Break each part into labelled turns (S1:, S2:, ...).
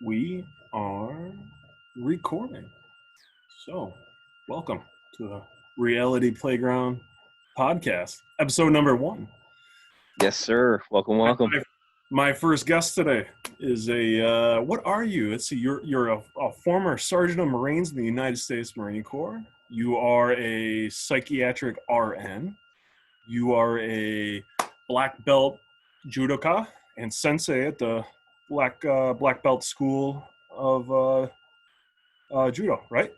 S1: We are recording. So, welcome to the Reality Playground podcast, episode number 1.
S2: Yes, sir. Welcome, welcome.
S1: My first guest today is what are you? Let's see, you're a former Sergeant of Marines in the United States Marine Corps. You are a psychiatric RN. You are a black belt Judoka and Sensei at the black belt school of Judo, right?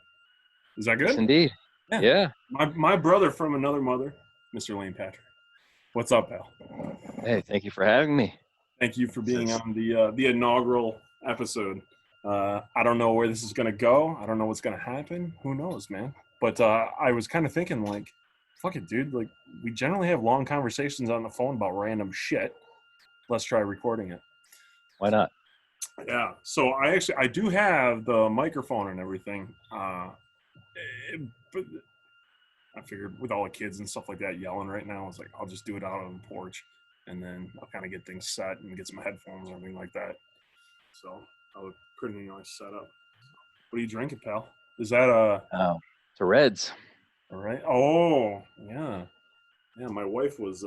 S1: Is that good?
S2: Yes, indeed. Yeah.
S1: My brother from another mother, Mr. Lane Patrick. What's up, pal?
S2: Hey, thank you for having me.
S1: Thank you for being on the inaugural episode. I don't know where this is gonna go. I don't know what's gonna happen. Who knows, man? But I was kind of thinking, like, fuck it, dude. Like, we generally have long conversations on the phone about random shit. Let's try recording it.
S2: Why not?
S1: Yeah. So I do have the microphone and everything. But I figured with all the kids and stuff like that yelling right now, I was like, I'll just do it out on the porch, and then I'll kind of get things set and get some headphones and everything like that. So I would pretty nice setup. What are you drinking, pal? Is that
S2: it's a Reds.
S1: All right. Oh, yeah. Yeah, my wife was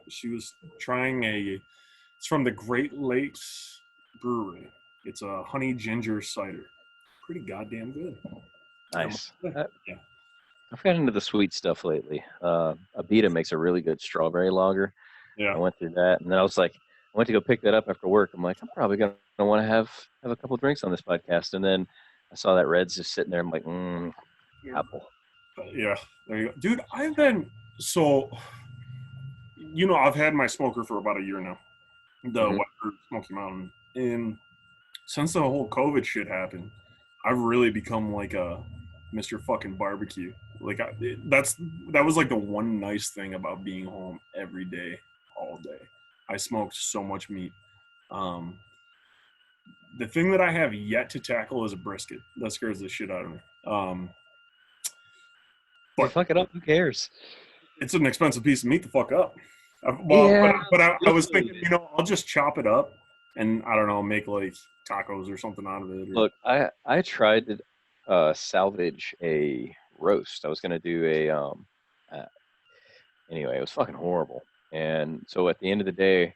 S1: she was trying it's from the Great Lakes Brewery. It's a honey ginger cider. Pretty goddamn good.
S2: Nice.
S1: Yeah.
S2: I've gotten into the sweet stuff lately. Abita makes a really good strawberry lager.
S1: Yeah.
S2: I went through that, and then I was like, I went to go pick that up after work. I'm like, I'm probably gonna want to have a couple drinks on this podcast, and then I saw that Reds just sitting there. I'm like, apple.
S1: Yeah, there you go, dude. I've been I've had my smoker for about a year now, the Wet Fruit Smoky Mountain, and since the whole COVID shit happened, I've really become like a Mr. fucking barbecue. Like that was like the one nice thing about being home every day, all day. I smoked so much meat. The thing that I have yet to tackle is a brisket. That scares the shit out of me.
S2: But fuck it up. Who cares?
S1: It's an expensive piece of meat to fuck up.
S2: Yeah,
S1: but I was thinking, I'll just chop it up and I don't know, make like tacos or something out of it.
S2: Look, I tried to salvage a roast. I was gonna do anyway, it was fucking horrible. And so at the end of the day,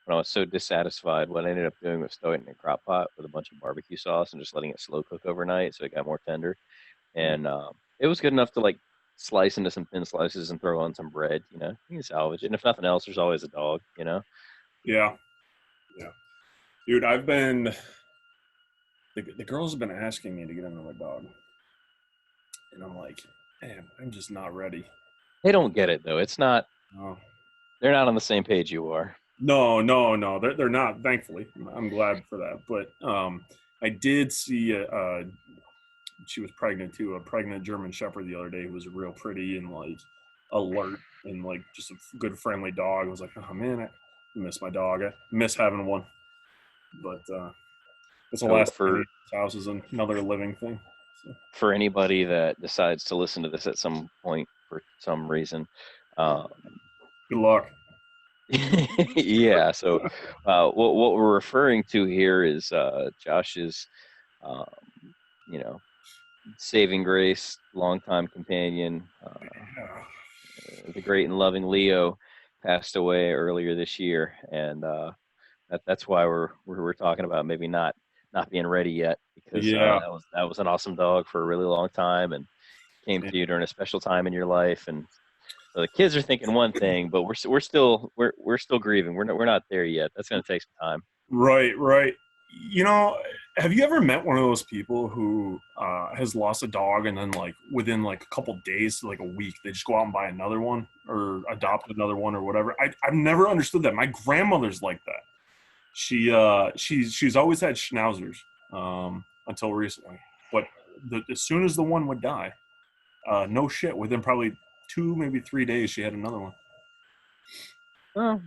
S2: when I was so dissatisfied, what I ended up doing was throwing it in a crock pot with a bunch of barbecue sauce and just letting it slow cook overnight so it got more tender. And it was good enough to like slice into some thin slices and throw on some bread. You can salvage it. And if nothing else, there's always a dog.
S1: Yeah. Dude, I've been the girls have been asking me to get into my dog, and I'm like, man, I'm just not ready.
S2: They don't get it though. It's not.
S1: No.
S2: They're not on the same page you are.
S1: No, they're not. Thankfully, I'm glad for that. But I did see she was pregnant too, a pregnant German Shepherd the other day who was real pretty and like alert and like just a good friendly dog. I was like, oh man, I miss my dog. I miss having one. But it's the last thing. House is another living thing. So.
S2: For anybody that decides to listen to this at some point for some reason,
S1: good luck.
S2: Yeah. So what we're referring to here is Josh's, saving grace, longtime companion. The great and loving Leo passed away earlier this year, and that's why we're talking about maybe not being ready yet, because that was an awesome dog for a really long time and came to you during a special time in your life. And so the kids are thinking one thing, but we're still grieving. We're not there yet. That's going to take some time.
S1: Right. Have you ever met one of those people who has lost a dog and then like within like a couple days to like a week, they just go out and buy another one or adopt another one or whatever? I've never understood that. My grandmother's like that. She's always had schnauzers until recently, but as soon as the one would die, no shit, within probably 2, maybe 3 days, she had another one.
S2: Well,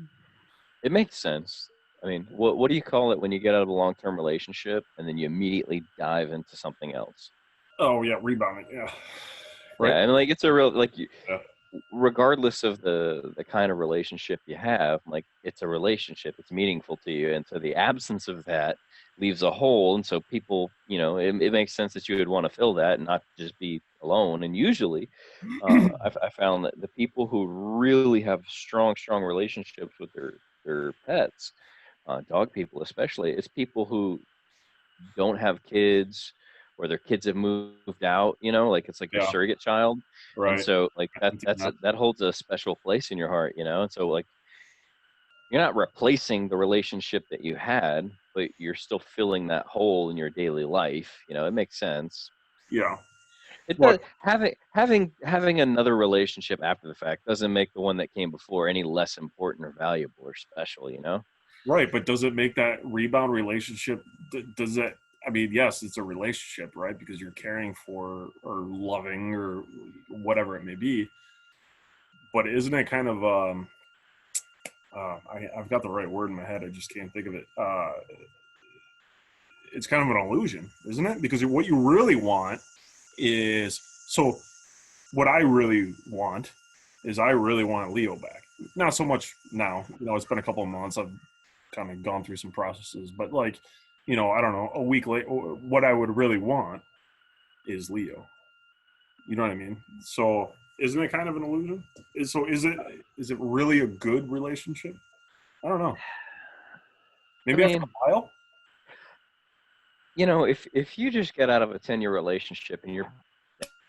S2: it makes sense. I mean, what do you call it when you get out of a long-term relationship and then you immediately dive into something else?
S1: Oh yeah, rebounding. Yeah.
S2: Right. Yeah, and like it's a real like regardless of the kind of relationship you have, like it's a relationship, it's meaningful to you, and so the absence of that leaves a hole. And so people, it makes sense that you would want to fill that and not just be alone. And usually I found that the people who really have strong relationships with their pets, dog people especially, it's people who don't have kids, or their kids have moved out, like it's like their
S1: Yeah.
S2: surrogate child. And
S1: Right.
S2: so like
S1: I can see that.
S2: that holds a special place in your heart, and so like you're not replacing the relationship that you had, but you're still filling that hole in your daily life. It makes sense.
S1: Yeah.
S2: It
S1: Well,
S2: does. Having another relationship after the fact doesn't make the one that came before any less important or valuable or special.
S1: right, but does it make that rebound relationship? Does it? I mean, yes, it's a relationship, right? Because you're caring for or loving or whatever it may be. But isn't it kind of? I've got the right word in my head. I just can't think of it. It's kind of an illusion, isn't it? Because what you really want is so. What I really want is I really want Leo back. Not so much now. It's been a couple of months. I've kind of gone through some processes, but like, I don't know, a week later, what I would really want is Leo. You know what I mean? So isn't it kind of an illusion? Is it really a good relationship? I don't know.
S2: I
S1: Maybe after
S2: mean,
S1: a while.
S2: if you just get out of a 10-year relationship and you're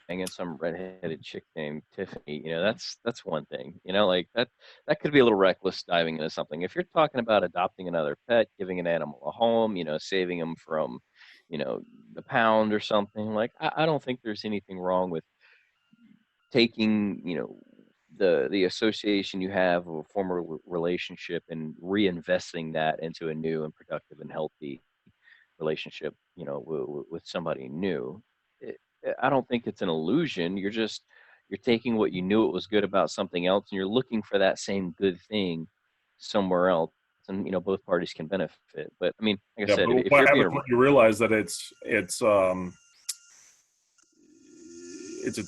S2: banging some redheaded chick named Tiffany, that's one thing. Like that could be a little reckless diving into something. If you're talking about adopting another pet, giving an animal a home, saving them from, the pound or something, like I don't think there's anything wrong with taking, the association you have of a former relationship and reinvesting that into a new and productive and healthy relationship, with somebody new. It, I don't think it's an illusion. You're taking what you knew it was good about something else, and you're looking for that same good thing somewhere else. And both parties can benefit. But I mean, like I
S1: Yeah,
S2: said,
S1: but
S2: if
S1: what
S2: you're
S1: happens
S2: being
S1: when you realize that it's its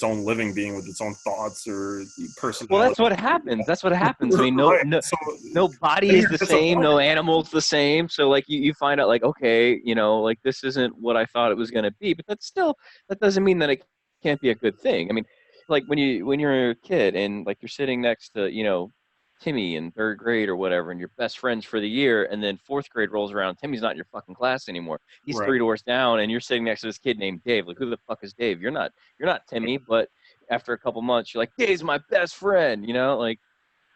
S1: own living being with its own thoughts or
S2: well, that's
S1: personality?
S2: what happens. That's what happens. I mean, no,
S1: Right.
S2: no,
S1: So
S2: no body
S1: then
S2: is
S1: you're
S2: the same.
S1: disappointed.
S2: No animal's the same. So like you find out like, okay, like this isn't what I thought it was going to be, but that doesn't mean that it can't be a good thing. I mean, like when you're a kid and like you're sitting next to, Timmy in third grade or whatever, and you're best friends for the year, and then fourth grade rolls around, Timmy's not in your fucking class anymore. He's
S1: Right.
S2: three doors down, and you're sitting next to this kid named Dave. Like, who the fuck is Dave? You're not Timmy, but after a couple months, you're like, Dave's my best friend, like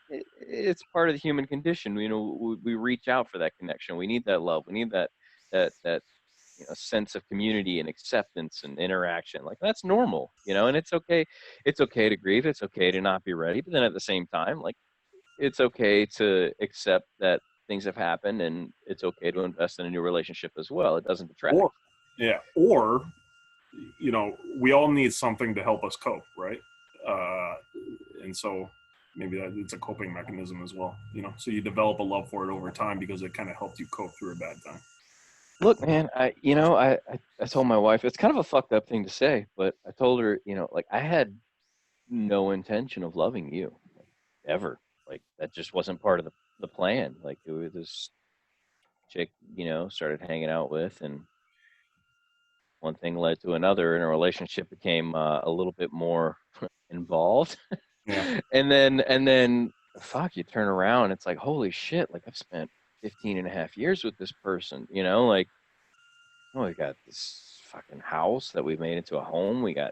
S2: it's part of the human condition. We reach out for that connection. We need that love. We need that sense of community and acceptance and interaction. Like that's normal, and it's okay to grieve. It's okay to not be ready. But then at the same time, like it's okay to accept that things have happened, and it's okay to invest in a new relationship as well. It doesn't detract.
S1: Or yeah, or we all need something to help us cope, right? Uh, and so maybe that it's a coping mechanism as well. So you develop a love for it over time because it kind of helped you cope through a bad time.
S2: Look, man, I told my wife it's kind of a fucked up thing to say, but I told her, like I had no intention of loving you, like, ever. Like that just wasn't part of the plan. Like it was this chick, started hanging out with, and one thing led to another, and a relationship became a little bit more involved.
S1: Yeah.
S2: and then fuck, you turn around, it's like holy shit, like I've spent 15 and a half years with this person, like oh, we got this fucking house that we've made into a home. We got,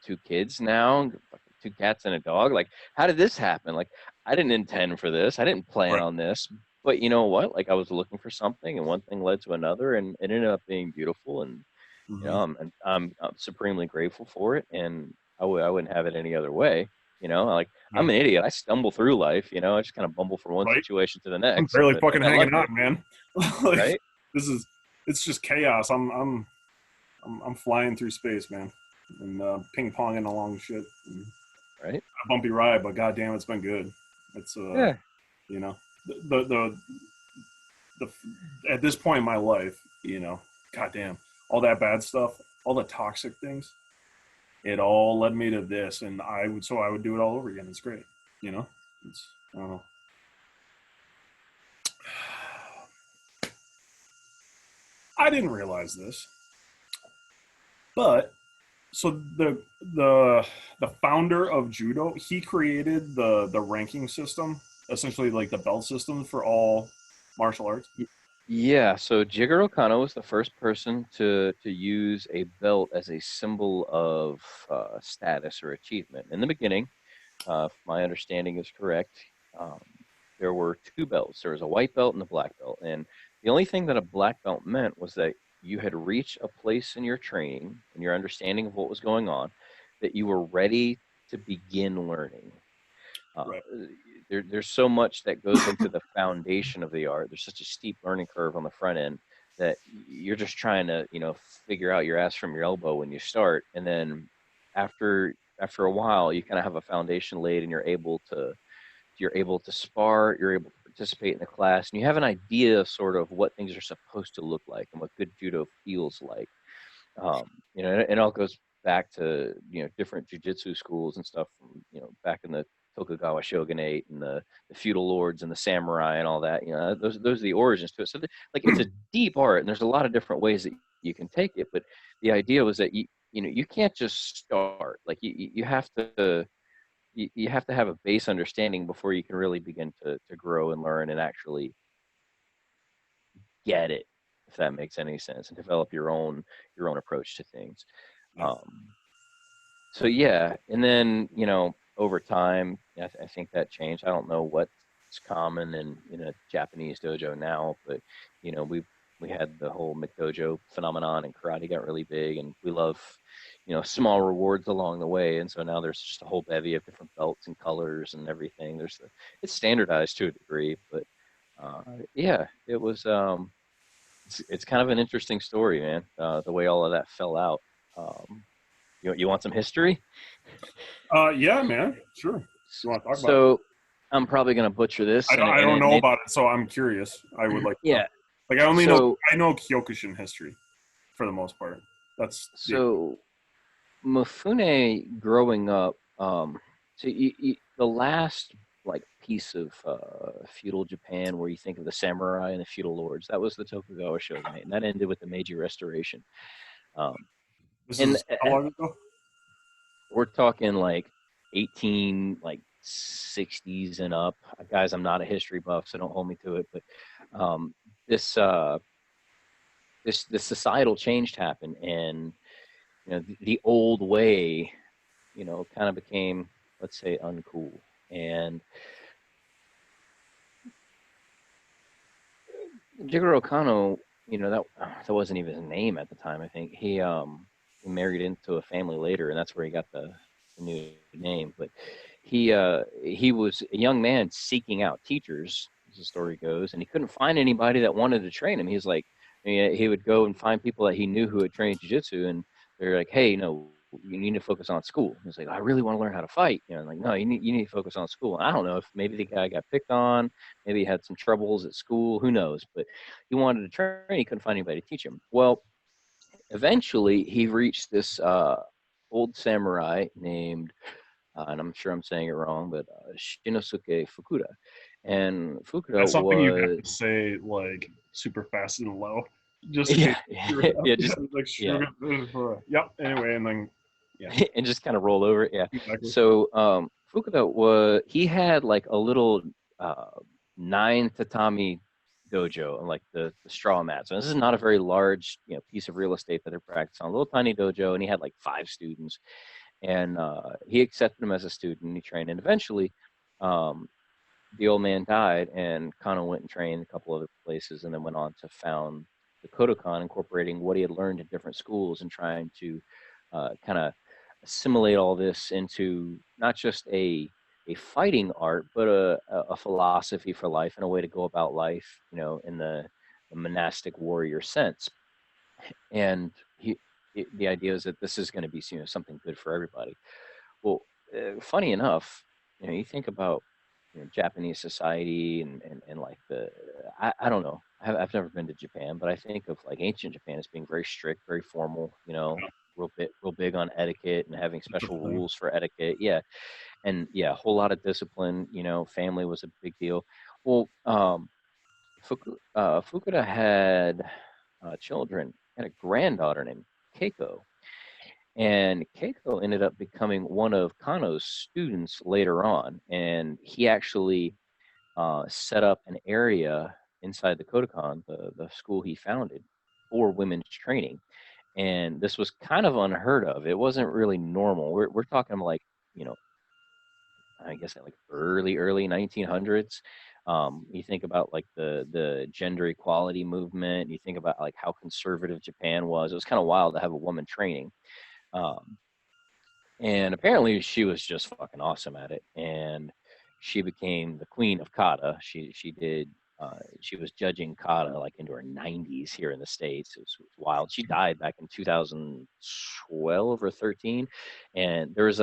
S2: two kids now, fucking two cats and a dog. Like, how did this happen? Like, I didn't intend for this. I didn't plan
S1: Right.
S2: on this. But you know what? Like, I was looking for something, and one thing led to another, and it ended up being beautiful. And
S1: Mm-hmm.
S2: I'm supremely grateful for it. And I wouldn't have it any other way. Like
S1: Yeah.
S2: I'm an idiot. I stumble through life. I just kind of bumble from one
S1: Right.
S2: situation to the
S1: I'm
S2: next.
S1: barely
S2: But like,
S1: fucking
S2: I love
S1: hanging
S2: you,
S1: on, man. Like
S2: right?
S1: it's just chaos. I'm flying through space, man, and ping ponging along shit. And
S2: Right?
S1: a bumpy ride, but goddamn, it's been good. It's
S2: Yeah.
S1: you know, the at this point in my life, goddamn, all that bad stuff, all the toxic things. it all led me to this, and I would do it all over again. It's great, you know. It's I don't know. I didn't realize this, but so the founder of judo, he created the ranking system, essentially like the belt system for all martial arts.
S2: Y- Yeah, so Jigoro Kano was the first person to use a belt as a symbol of status or achievement. In the beginning, if my understanding is correct, um, there were two belts. There was a white belt and a black belt, and the only thing that a black belt meant was that you had reached a place in your training and your understanding of what was going on that you were ready to begin learning. Uh,
S1: Right.
S2: there's so much that goes into the foundation of the art. There's such a steep learning curve on the front end that you're just trying to, figure out your ass from your elbow when you start, and then after a while, you kind of have a foundation laid, and you're able to spar, you're able to participate in the class, and you have an idea of sort of what things are supposed to look like and what good judo feels like. It all goes back to different jujitsu schools and stuff from back in the Tokugawa shogunate and the feudal lords and the samurai and all that. Those are the origins to it. So like it's a deep art, and there's a lot of different ways that you can take it. But the idea was that you can't just start. Like you have to you have to have a base understanding before you can really begin to grow and learn and actually get it, if that makes any sense, and develop your own approach to things.
S1: Yeah.
S2: Um, so yeah, and then over time, I think that changed. I don't know what's common in a Japanese dojo now, but we had the whole McDojo phenomenon, and karate got really big, and we love small rewards along the way, and so now there's just a whole bevy of different belts and colors and everything. It's standardized to a degree, but yeah, it's kind of an interesting story, man. The way all of that fell out. You want some history?
S1: Yeah, man. Sure. You want to talk about it?
S2: So I'm probably gonna butcher this, and
S1: I
S2: and
S1: don't
S2: it
S1: know
S2: may
S1: about it, so I'm curious. I would like to know.
S2: yeah.
S1: Like
S2: So
S1: I know Kyokushin history for the most part. That's the
S2: so Mifune growing up, so the last like piece of feudal Japan where you think of the samurai and the feudal lords, that was the Tokugawa shogunate, and that ended with the Meiji Restoration. Um,
S1: this
S2: and
S1: is how long ago?
S2: we're talking like 18 like 60s and up. Guys, I'm not a history buff, so don't hold me to it, but um, this this societal change happened, and the old way kind of became, let's say, uncool. And Jigoro Kano, that wasn't even his name at the time. I think he married into a family later, and that's where he got the new name. But he was a young man seeking out teachers, as the story goes, and he couldn't find anybody that wanted to train him. He was like, he would go and find people that he knew who had trained jiu-jitsu, and they're like, hey, you need to focus on school. He's like, I really want to learn how to fight. Like, no, you need to focus on school. And I don't know if maybe the guy got picked on, maybe he had some troubles at school, who knows? But he wanted to train, he couldn't find anybody to teach him. Well, eventually he reached this old samurai named, and I'm sure I'm saying it wrong, but Shinosuke Fukuda. And Fukuda
S1: That's something you have to
S2: was,
S1: say like super fast and low, just in case.
S2: yeah, yeah,
S1: Yeah,
S2: just,
S1: like
S2: yeah,
S1: sugar. Yep. Anyway, and then yeah,
S2: and just kind of roll over it. Yeah.
S1: exactly.
S2: So Fukuda he had like a little uh, nine tatami dojo and like the straw mats. And this is not a very large piece of real estate that they practice on. A little tiny dojo, and he had like 5 students. And he accepted him as a student. And he trained, and eventually, um, the old man died, and Kano went and trained a couple other places, and then went on to found the Kodokan, incorporating what he had learned in different schools and trying to kind of assimilate all this into not just a fighting art, but a philosophy for life and a way to go about life, in the monastic warrior sense. And the idea is that this is going to be something good for everybody. Well, funny enough, you think about Japanese society and like I don't know. I've never been to Japan, but I think of like ancient Japan as being very strict, very formal. real big on etiquette and having special
S1: Discipline.
S2: rules for etiquette. Yeah, and yeah, a whole lot of discipline. You know, family was a big deal. Well, Fukuda had children, had a granddaughter named Keiko, and Keiko ended up becoming one of Kano's students later on, and he actually set up an area inside the Kodokan, the school he founded, for women's training. And this was kind of unheard of. It wasn't really normal. We're talking like, you know, I guess like early 1900s. You think about like the gender equality movement. You think about like how conservative Japan was. It was kind of wild to have a woman training. Um, and apparently she was just fucking awesome at it, and she became the queen of kata. She was judging kata like into her 90s here in the States. It was wild. She died back in 2012 or 13, and there was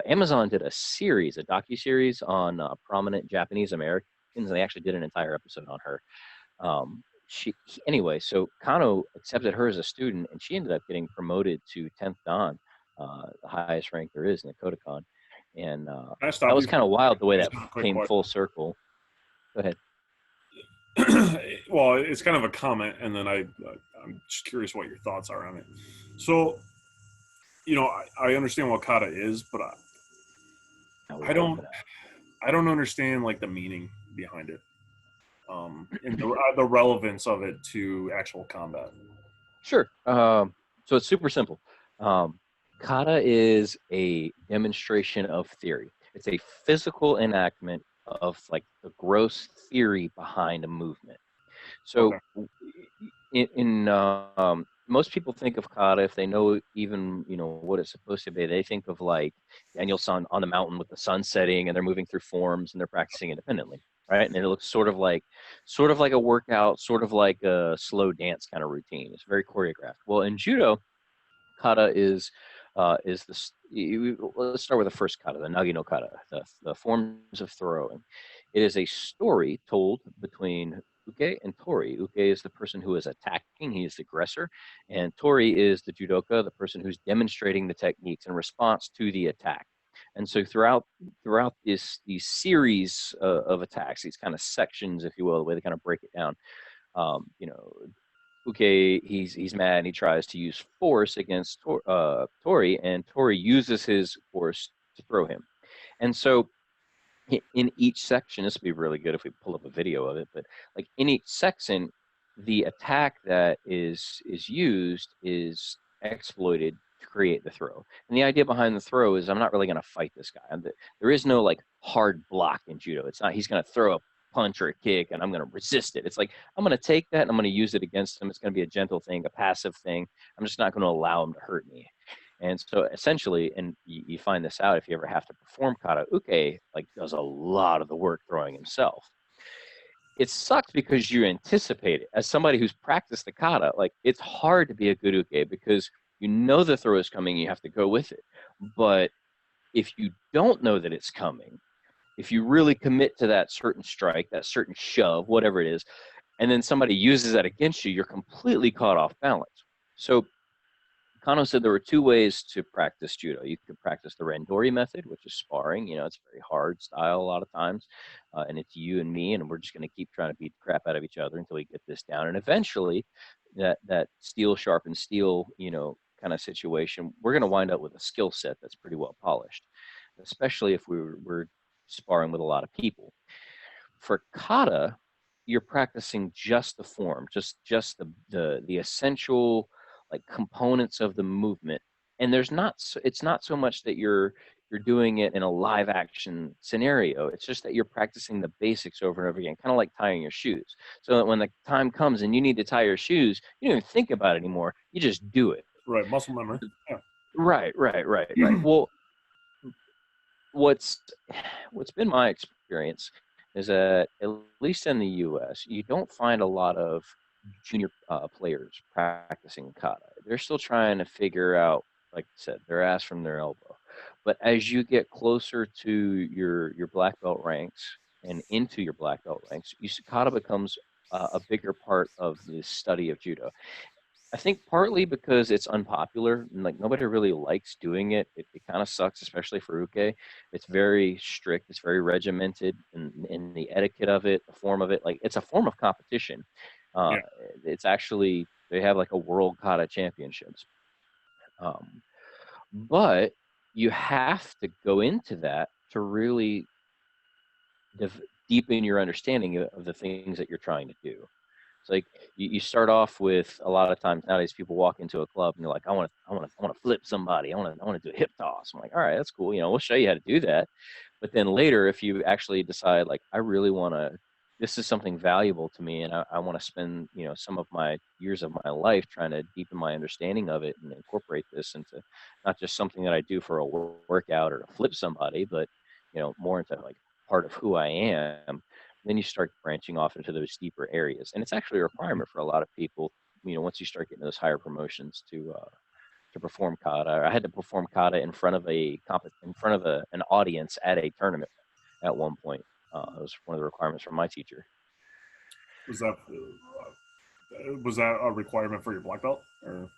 S2: Amazon did a series, a docu-series on prominent Japanese Americans. They actually did an entire episode on her. Anyway, so Kano accepted her as a student, and she ended up getting promoted to 10th Dan, the highest rank there is in the Kodokan. And
S1: Can I
S2: that
S1: stop
S2: was
S1: you
S2: kind
S1: for
S2: of wild the way that
S1: just a quick
S2: came full
S1: question?
S2: circle. Go ahead.
S1: Well, it's kind of a comment, and then I'm just curious what your thoughts are on it. So, I understand what kata is, but
S2: I would
S1: I
S2: love
S1: don't
S2: to know.
S1: I don't understand like the meaning behind it, and the relevance of it to actual combat.
S2: Sure. So it's super simple. Um, Kata is a demonstration of theory. It's a physical enactment of like the gross theory behind a movement. So
S1: Okay.
S2: most people think of kata, if they know even what it's supposed to be, they think of like Daniel San on the mountain with the sun setting and they're moving through forms and they're practicing independently, right? And it looks sort of like a workout, sort of like a slow dance kind of routine. It's very choreographed. Well, in judo, kata is this. Let's start with the first kata, the nagi no kata, the forms of throwing. It is a story told between uke and tori. Uke is the person who is attacking; he is the aggressor, and tori is the judoka, the person who's demonstrating the techniques in response to the attack. And so throughout these series of attacks, these kind of sections, if you will, the way they kind of break it down, um, you know, okay, he's mad and he tries to use force against Tori, and Tori uses his force to throw him. And so in each section, this would be really good if we pull up a video of it, but like in each section, the attack that is used is exploited to create the throw. And the idea behind the throw is I'm not really going to fight this guy. There is no like hard block in judo. It's not he's going to throw a punch or a kick and I'm going to resist it. It's like I'm going to take that and I'm going to use it against him. It's going to be a gentle thing, a passive thing. I'm just not going to allow him to hurt me. And so essentially, and you find this out if you ever have to perform kata, uke like does a lot of the work throwing himself. It sucks because you anticipate it. As somebody who's practiced the kata, like it's hard to be a good uke because you know the throw is coming, you have to go with it. But if you don't know that it's coming, if you really commit to that certain strike, that certain shove, whatever it is, and then somebody uses that against you, you're completely caught off balance. So Kano said there were two ways to practice judo. You could practice the randori method, which is sparring. It's very hard style a lot of times, and it's you and me, and we're just going to keep trying to beat the crap out of each other until we get this down. And eventually, that steel sharpens steel, kind of situation, we're going to wind up with a skill set that's pretty well polished, especially if we're sparring with a lot of people. For kata, you're practicing just the form, just the essential like components of the movement. And it's not so much that you're doing it in a live action scenario. It's just that you're practicing the basics over and over again, kind of like tying your shoes. So that when the time comes and you need to tie your shoes, you don't even think about it anymore. You just do it.
S1: Right. Muscle memory. Yeah.
S2: Right. Well, what's what's been my experience is that at least in the U.S., you don't find a lot of junior players practicing kata. They're still trying to figure out, like I said, their ass from their elbow. But as you get closer to your black belt ranks and into your black belt ranks, kata becomes a bigger part of the study of judo. I think partly because it's unpopular and like nobody really likes doing it. It kind of sucks, especially for uke. It's very strict. It's very regimented in the etiquette of it, the form of it. Like it's a form of competition. Uh,
S1: Yeah.
S2: it's actually they have like a world kata championships. Um, but you have to go into that to really deepen your understanding of the things that you're trying to do. It's like you start off with a lot of times nowadays people walk into a club and they're like, I want to flip somebody. I want to do a hip toss. I'm like, all right, that's cool. You know, we'll show you how to do that. But then later, if you actually decide like, I really want to, this is something valuable to me, and I want to spend, you know, some of my years of my life trying to deepen my understanding of it and incorporate this into not just something that I do for a workout or to flip somebody, but you know, more into like part of who I am, then you start branching off into those deeper areas. And it's actually a requirement for a lot of people, you know, once you start getting those higher promotions to perform kata. I had to perform kata in front of an audience at a tournament at one point. It was one of the requirements from my teacher.
S1: Was that a requirement for your black belt? Or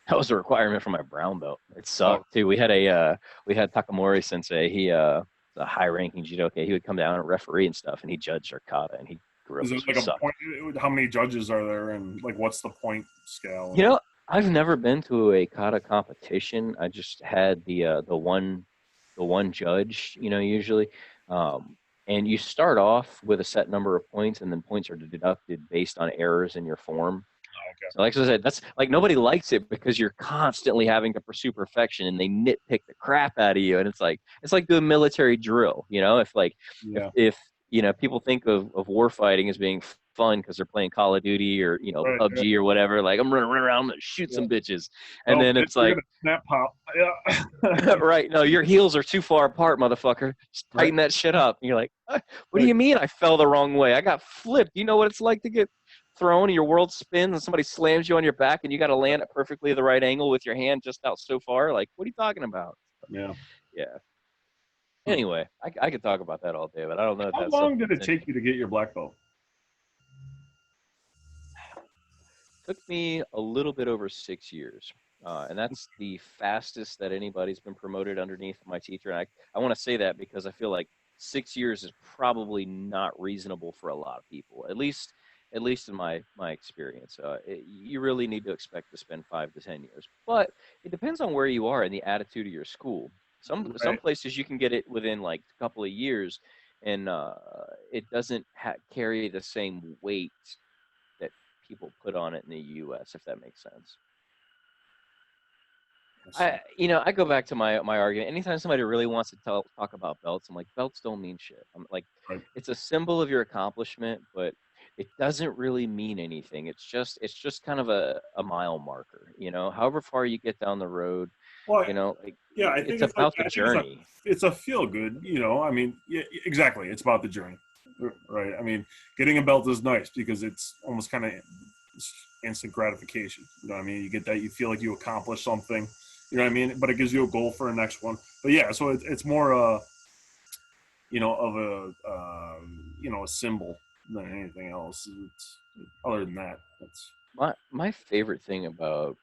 S2: That was a requirement for my brown belt. It
S1: oh,
S2: sucked too. We had Takamori Sensei. He a high ranking judoka. He would come down and referee and stuff, and he judged our kata, and he
S1: is
S2: grilled
S1: it
S2: us. We
S1: like a
S2: sucked.
S1: point? How many judges are there, and like what's the point scale?
S2: You know, I've never been to a kata competition. I just had the one judge, you know, usually. Um, and you start off with a set number of points, and then points are deducted based on errors in your form.
S1: Okay.
S2: So, like I said, that's like nobody likes it because you're constantly having to pursue perfection, and they nitpick the crap out of you. And it's like doing military drill, you know. If like
S1: Yeah.
S2: if you know people think of war fighting as being fun because they're playing Call of Duty or you know
S1: Right. Yeah.
S2: PUBG or whatever, like I'm running around and shoot
S1: Yeah.
S2: some bitches, and
S1: Oh,
S2: then it's
S1: you're
S2: like
S1: gonna snap pop. Yeah.
S2: right, no, your heels are too far apart, motherfucker. Just
S1: Right.
S2: tighten that shit up. And you're like, what do
S1: Right.
S2: you mean I fell the wrong way? I got flipped. You know what it's like to get thrown and your world spins and somebody slams you on your back and you got to land at perfectly the right angle with your hand just out so far? Like, what are you talking about?
S1: Yeah.
S2: Yeah.
S1: Hmm.
S2: Anyway, I could talk about that all day, but I don't know if
S1: How
S2: that's
S1: long
S2: something
S1: did it
S2: that's
S1: take
S2: interesting.
S1: you to get your black belt?
S2: Took me a little bit over 6 years. And that's the fastest that anybody's been promoted underneath my teacher. And I want to say that because I feel like 6 years is probably not reasonable for a lot of people, at least in my experience. You really need to expect to spend 5 to 10 years, but it depends on where you are and the attitude of your school. Some
S1: Right.
S2: places you can get it within like a couple of years, and it doesn't carry the same weight that people put on it in the U.S. If that makes sense.
S1: I see.
S2: I go back to my argument. Anytime somebody really wants to talk about belts, I'm like, belts don't mean shit. I'm like,
S1: Right.
S2: it's a symbol of your accomplishment, but it doesn't really mean anything. It's just kind of a mile marker, you know. However far you get down the road,
S1: Well,
S2: you know, like
S1: yeah, I
S2: it's
S1: think it's like
S2: about the
S1: I think
S2: journey.
S1: it's a feel good. I mean, yeah, exactly. It's about the journey, right? I mean, getting a belt is nice because it's almost kind of instant gratification. You know what I mean? You get that, you feel like you accomplished something. You know what I mean? But it gives you a goal for the next one. But yeah, so it's more of a symbol than anything else. Other than that, that's
S2: My favorite thing about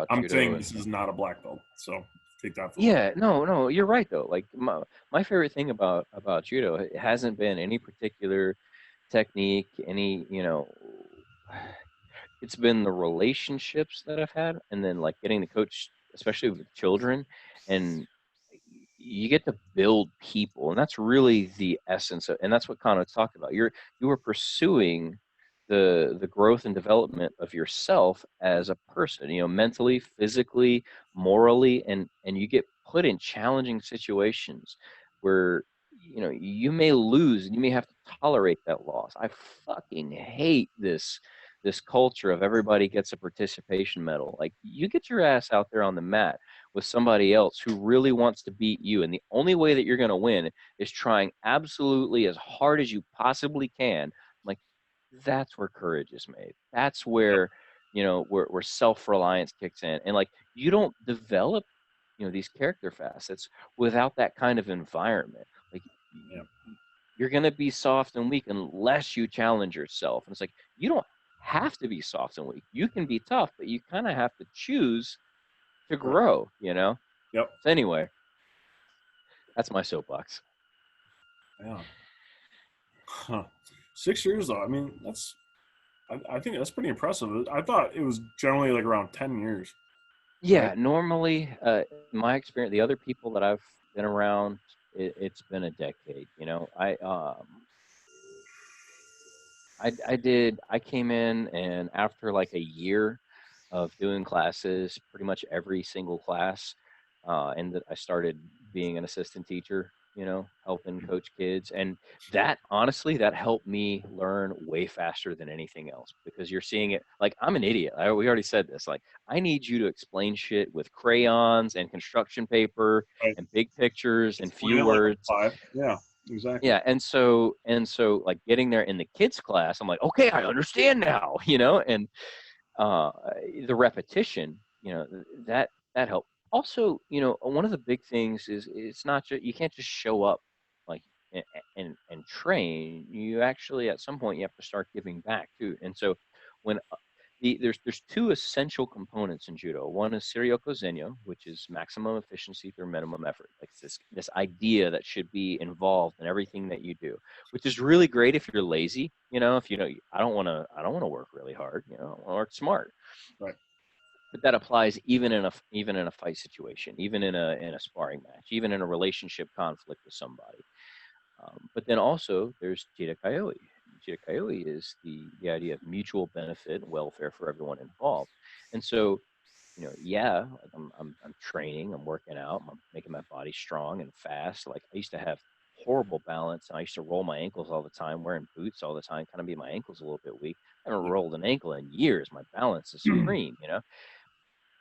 S1: I'm
S2: judo
S1: saying
S2: and
S1: this is not a black belt, so take that for what.
S2: yeah, no, you're right though. Like my favorite thing about judo, it hasn't been any particular technique, any, you know, it's been the relationships that I've had, and then like getting to coach, especially with children, and you get to build people, and that's really the essence of, and that's what Kano talked about. You were pursuing the growth and development of yourself as a person, you know, mentally, physically, morally, and you get put in challenging situations where you know you may lose and you may have to tolerate that loss. I fucking hate this culture of everybody gets a participation medal. Like you get your ass out there on the mat with somebody else who really wants to beat you. And the only way that you're going to win is trying absolutely as hard as you possibly can. Like, that's where courage is made. That's where, you know, where self-reliance kicks in. And like, you don't develop, you know, these character facets without that kind of environment. Like,
S1: Yeah.
S2: you're going to be soft and weak unless you challenge yourself. And it's like, you don't have to be soft and weak. You can be tough, but you kind of have to choose to
S1: Right.
S2: grow,
S1: Yep.
S2: So anyway, that's my soapbox.
S1: Yeah. Huh. 6 years though. I mean, I think that's pretty impressive. I thought it was generally like around 10 years, right?
S2: Yeah, normally, in my experience, the other people that I've been around, it's been a decade. I came in, and after like a year of doing classes, pretty much every single class, and that I started being an assistant teacher, helping coach kids. And that honestly, that helped me learn way faster than anything else, because you're seeing it. Like, I'm an idiot. We already said this. Like, I need you to explain shit with crayons and construction paper
S1: Right.
S2: and big pictures and
S1: Explain
S2: few
S1: it like
S2: words.
S1: a five. Yeah, exactly.
S2: Yeah, and so like getting there in the kids class, I'm like, okay, I understand now, and uh the repetition, that helped. Also, one of the big things is it's not just, you can't just show up like and train. You actually, at some point, you have to start giving back too. And so when there's two essential components in judo. One is Serioko Zenyo, which is maximum efficiency through minimum effort. Like this idea that should be involved in everything that you do, which is really great if you're lazy. If I don't want to work really hard. I want to work smart.
S1: Right.
S2: But that applies even in a fight situation, even in a sparring match, even in a relationship conflict with somebody. But then also there's Jita Kaioi. Jita Kaioi is the idea of mutual benefit and welfare for everyone involved. And so, yeah, like I'm training, I'm working out, I'm making my body strong and fast. Like, I used to have horrible balance, and I used to roll my ankles all the time, wearing boots all the time, kind of be my ankles a little bit weak. I haven't rolled an ankle in years. My balance is supreme.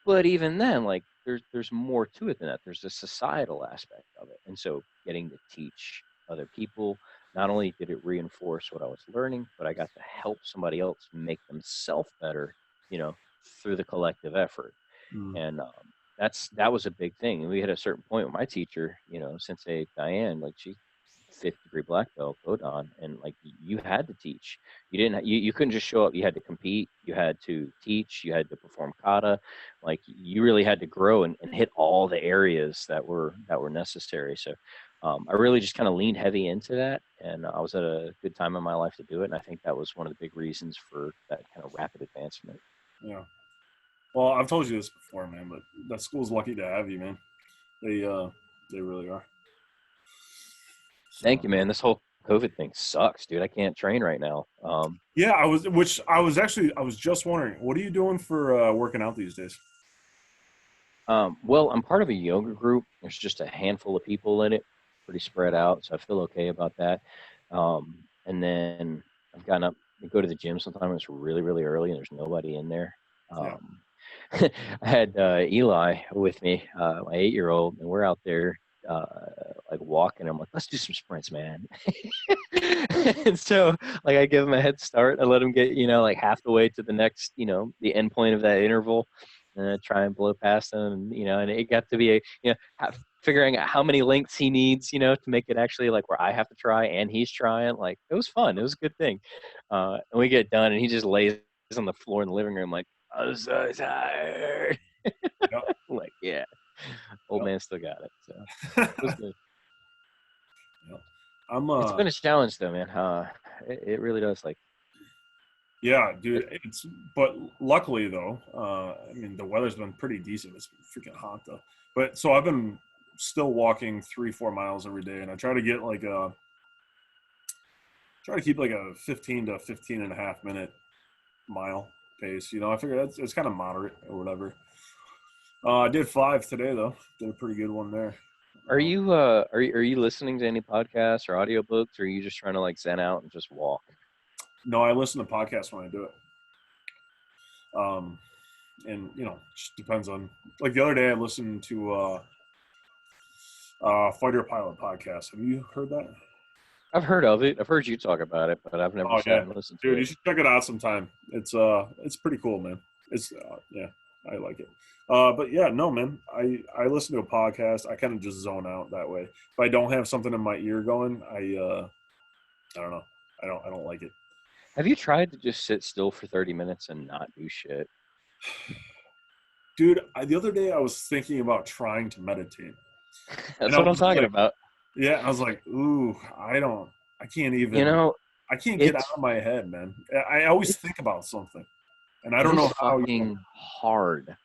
S2: But even then, like, there's more to it than that. There's a societal aspect of it. And so getting to teach other people, not only did it reinforce what I was learning, but I got to help somebody else make themselves better, through the collective effort.
S1: Mm.
S2: And that was a big thing. And we had a certain point with my teacher, Sensei Diane, like, she fifth degree black belt, Odon, and like, you had to teach. You didn't. You couldn't just show up. You had to compete. You had to teach. You had to perform kata. Like, you really had to grow and hit all the areas that were necessary. So I really just kind of leaned heavy into that, and I was at a good time in my life to do it. And I think that was one of the big reasons for that kind of rapid advancement.
S1: Yeah. Well, I've told you this before, man, but that school's lucky to have you, man. They really are.
S2: Thank
S1: So
S2: you, man. This whole COVID thing sucks, dude. I can't train right now.
S1: yeah, I was just wondering, what are you doing for working out these days?
S2: Well, I'm part of a yoga group. There's just a handful of people in it, pretty spread out, so I feel okay about that. And then I've gotten up. I go to the gym sometimes. It's really, really early, and there's nobody in there.
S1: Yeah.
S2: I had Eli with me, my 8-year-old, and we're out there like walking. I'm like, let's do some sprints, man. And so, like, I give him a head start. I let him get, like, half the way to the next, the end point of that interval, and I try and blow past him. And it got to be figuring out how many lengths he needs, to make it actually like where I have to try and he's trying. Like, it was fun. It was a good thing. And we get done, and he just lays on the floor in the living room like, I'm so tired.
S1: Yep.
S2: Like, yeah, old
S1: Yep.
S2: man still got it. So it was good.
S1: Yep. I'm
S2: It's been a challenge though, man. It really does. Like,
S1: yeah, dude. But luckily though, I mean the weather's been pretty decent. It's freaking hot though. But so I've been still walking 3-4 miles every day, and I try to get try to keep like a 15 to 15 and a half minute mile pace. I figure it's kind of moderate or whatever. I did 5 today though. Did a pretty good one there.
S2: are you listening to any podcasts or audiobooks, or are you just trying to like zen out and just walk?
S1: No, I listen to podcasts when I do it. And just depends on, like, the other day I listened to Fighter Pilot podcast. Have you heard that?
S2: I've heard of it. I've heard you talk about it, but I've never
S1: Oh
S2: sat
S1: yeah,
S2: and listened to
S1: dude, you
S2: it.
S1: should check it out sometime. It's pretty cool, man. It's yeah, I like it. But yeah, no, man. I listen to a podcast. I kind of just zone out that way. If I don't have something in my ear going, I don't know. I don't like it.
S2: Have you tried to just sit still for 30 minutes and not do shit?
S1: Dude, the other day I was thinking about trying to meditate. And
S2: That's
S1: I
S2: what I'm
S1: was
S2: talking
S1: like,
S2: about.
S1: yeah, I was like, ooh, I can't
S2: You
S1: even,
S2: know,
S1: I can't get out
S2: it's
S1: of my head, man. I always
S2: it's
S1: think about something, and I
S2: it
S1: don't
S2: is
S1: know how, you know.
S2: fucking hard.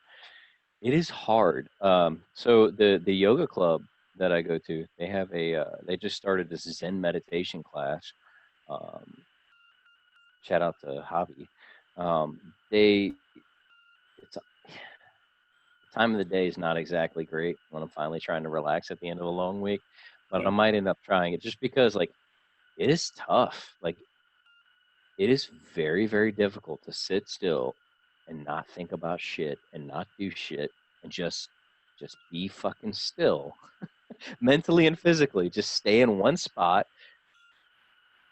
S2: It is hard. So the yoga club that I go to, they have they just started this Zen meditation class. Um, Shout out to Hobby. They it's time of the day is not exactly great when I'm finally trying to relax at the end of a long week, but
S1: Yeah,
S2: I might end up trying it just because like it is tough. Like it is very, very difficult to sit still and not think about shit and not do shit and just be fucking still mentally and physically. Just stay in one spot,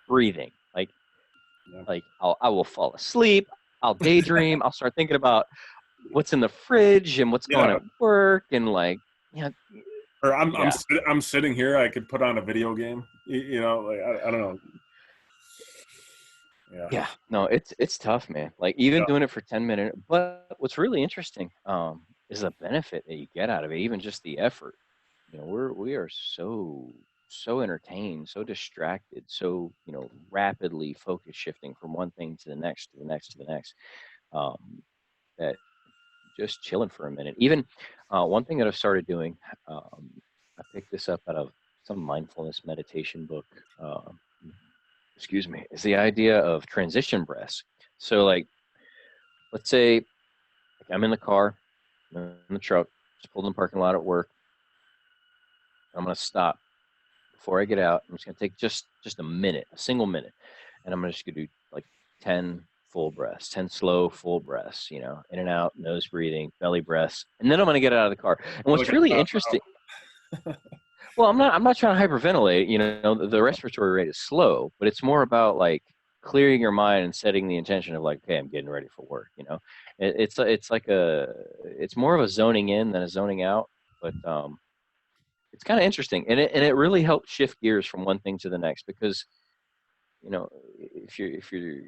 S2: breathing.
S1: yeah,
S2: I will fall asleep. I'll daydream. I'll start thinking about what's in the fridge and what's going
S1: yeah.
S2: at work and like, yeah,
S1: Or
S2: yeah,
S1: I'm sitting here. I could put on a video game. You know, like I don't know. Yeah,
S2: yeah. No, it's tough, man. Like even doing it for 10 minutes. But what's really interesting, is the benefit that you get out of it, even just the effort. You know, we are so entertained, so distracted, so rapidly focus shifting from one thing to the next, to the next, to the next. Um, that just chilling for a minute. Even one thing that I've started doing, um, I picked this up out of some mindfulness meditation book. Excuse me, is the idea of transition breaths. So, like, let's say like I'm in the car, I'm in the truck, just pulled in the parking lot at work. I'm gonna stop before I get out. I'm just gonna take just a minute, a single minute, and I'm just gonna do like 10 full breaths, 10 slow full breaths, in and out, nose breathing, belly breaths, and then I'm gonna get out of the car. And
S1: like
S2: what's
S1: a
S2: really
S1: top
S2: interesting,
S1: out.
S2: well, I'm not trying to hyperventilate. The respiratory rate is slow, but it's more about like clearing your mind and setting the intention of like, okay, I'm getting ready for work. It's like it's more of a zoning in than a zoning out, but it's kind of interesting, and it really helps shift gears from one thing to the next because if you're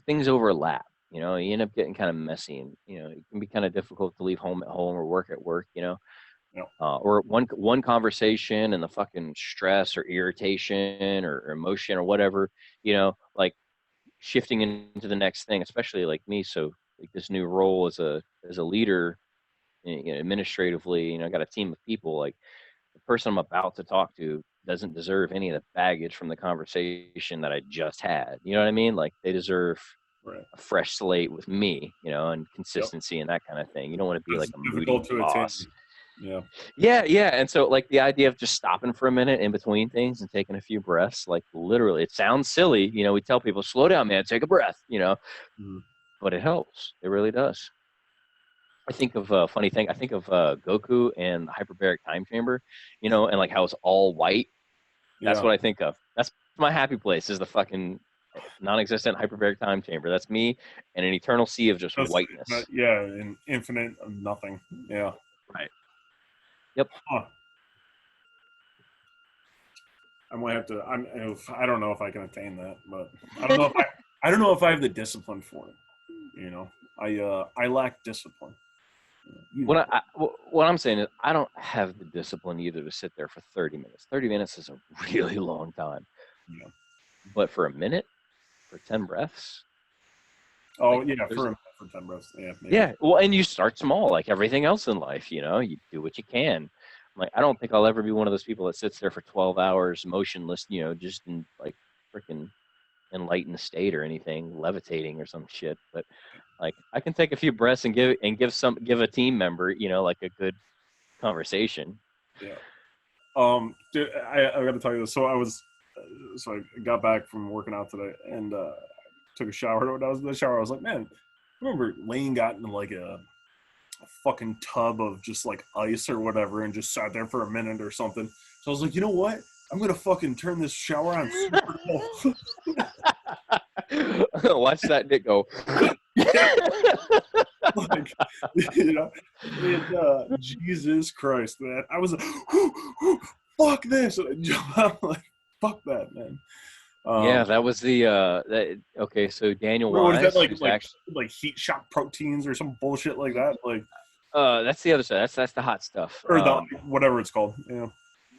S2: things overlap. You end up getting kind of messy, and it can be kind of difficult to leave home at home or work at work.
S1: Yeah,
S2: Or one conversation and the fucking stress or irritation or emotion or whatever, like shifting into the next thing, especially like me. So like this new role as a leader, administratively, I got a team of people. Like the person I'm about to talk to doesn't deserve any of the baggage from the conversation that I just had. You know what I mean? Like they deserve
S1: right.
S2: a fresh slate with me, and
S1: Yep.
S2: consistency and that kind of thing. You don't want to be
S1: That's
S2: like a moody
S1: difficult to
S2: boss.
S1: attain. Yeah.
S2: Yeah, yeah. And so like the idea of just stopping for a minute in between things and taking a few breaths, like literally, it sounds silly. We tell people, slow down, man, take a breath,
S1: Mhm.
S2: but it helps. It really does. I think of a funny thing. I think of Goku and the hyperbaric time chamber, and like how it's all white. That's
S1: Yeah.
S2: what I think of. That's my happy place is the fucking non-existent hyperbaric time chamber. That's me and an eternal sea of just
S1: That's
S2: whiteness.
S1: yeah, an infinite of nothing. Yeah.
S2: Right. Yep.
S1: Huh. I might have to. I don't know if I can attain that, but I don't know if I don't know if I have the discipline for it. You know, I lack discipline. You know.
S2: What I'm saying is I don't have the discipline either to sit there for 30 minutes. 30 minutes is a really long time.
S1: Yeah.
S2: But for a minute, for 10 breaths,
S1: Oh
S2: like
S1: yeah,
S2: there's
S1: for 10 breaths. Yeah, maybe.
S2: yeah, well, and you start small like everything else in life, you do what you can. Like I don't think I'll ever be one of those people that sits there for 12 hours motionless, just in like freaking enlightened state or anything, levitating or some shit, but like I can take a few breaths and give a team member, like a good conversation.
S1: Yeah. Dude, I got to tell you this. So I got back from working out today and took a shower. When I was in the shower, I was like, man, I remember Lane got in like a fucking tub of just like ice or whatever and just sat there for a minute or something. So I was like, you know what? I'm gonna fucking turn this shower on super cold.
S2: Watch that dick go.
S1: Yeah, like, you know, Jesus Christ, man. I was like, fuck this. I'm like, fuck that, man.
S2: Yeah, that was the okay, so Daniel
S1: What is that,
S2: Wise, who's actually
S1: like heat shock proteins or some bullshit like that? Like,
S2: that's the other side. That's the hot stuff.
S1: or the whatever it's called.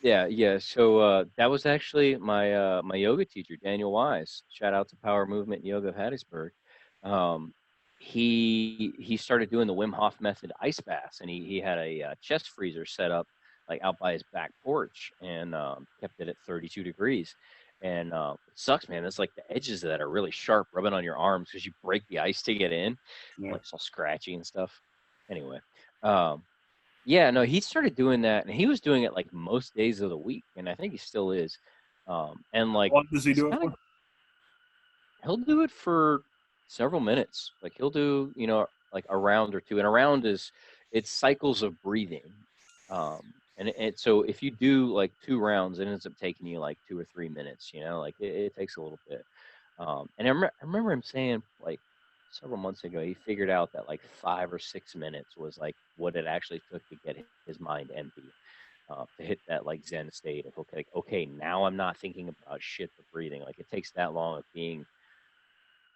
S1: Yeah.
S2: Yeah. So that was actually my yoga teacher, Daniel Wise. Shout out to Power Movement Yoga of Hattiesburg. Um, he started doing the Wim Hof method ice baths, and he had a chest freezer set up like out by his back porch, and kept it at 32 degrees. And it sucks, man. It's like the edges of that are really sharp, rubbing on your arms because you break the ice to get in.
S1: Yeah.
S2: Like it's all scratchy and stuff. Anyway, um, yeah, no, he started doing that, and he was doing it like most days of the week, and I think he still is. And like,
S1: What does he
S2: it's
S1: do it
S2: kind of
S1: for?
S2: he'll do it for several minutes. Like he'll do, like a round or two, and a round is it's cycles of breathing. And so if you do like 2 rounds, it ends up taking you like 2 or 3 minutes. Like it takes a little bit. And I remember him saying like several months ago, he figured out that like 5 or 6 minutes was like what it actually took to get his mind empty, to hit that like Zen state of okay, now I'm not thinking about shit but breathing. Like it takes that long of being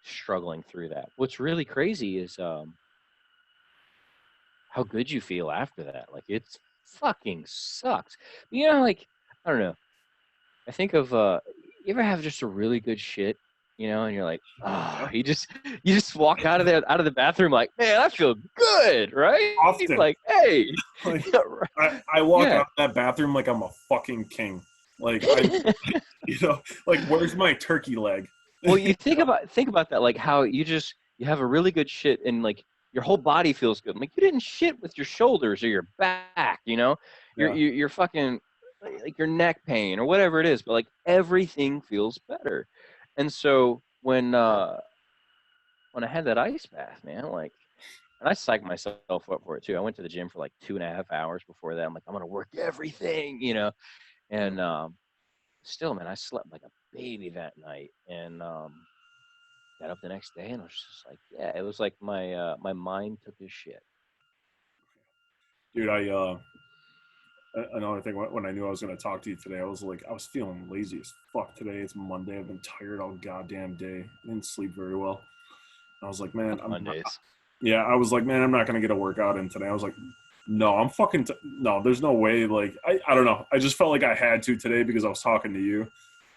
S2: struggling through that. What's really crazy is how good you feel after that. Like it's fucking sucks. Like I don't know. I think of you ever have just a really good shit, and you're like,
S1: Yeah.
S2: you just walk out of the bathroom like, man, I feel good, right?
S1: Often.
S2: Like, hey,
S1: Like, I walk
S2: yeah.
S1: out of that bathroom like I'm a fucking king. Like like where's my turkey leg?
S2: Well, you think about that, like how you have a really good shit and like your whole body feels good. Like you didn't shit with your shoulders or your back,
S1: Yeah.
S2: you're fucking like your neck pain or whatever it is, but like everything feels better. And so when I had that ice bath, man, like, and I psyched myself up for it too. I went to the gym for like 2.5 hours before that. I'm like, I'm gonna work everything.
S1: Yeah.
S2: And still, man, I slept like a baby that night, and got up the next day and I was just like, yeah, it was like my mind took a shit.
S1: Dude, another thing, when I knew I was going to talk to you today, I was feeling lazy as fuck today. It's Monday. I've been tired all goddamn day. I didn't sleep very well. I was like, man,
S2: Mondays.
S1: yeah, I was like, man, I'm not going to get a workout in today. I was like, no, I'm fucking, no, there's no way. Like, I don't know. I just felt like I had to today because I was talking to you.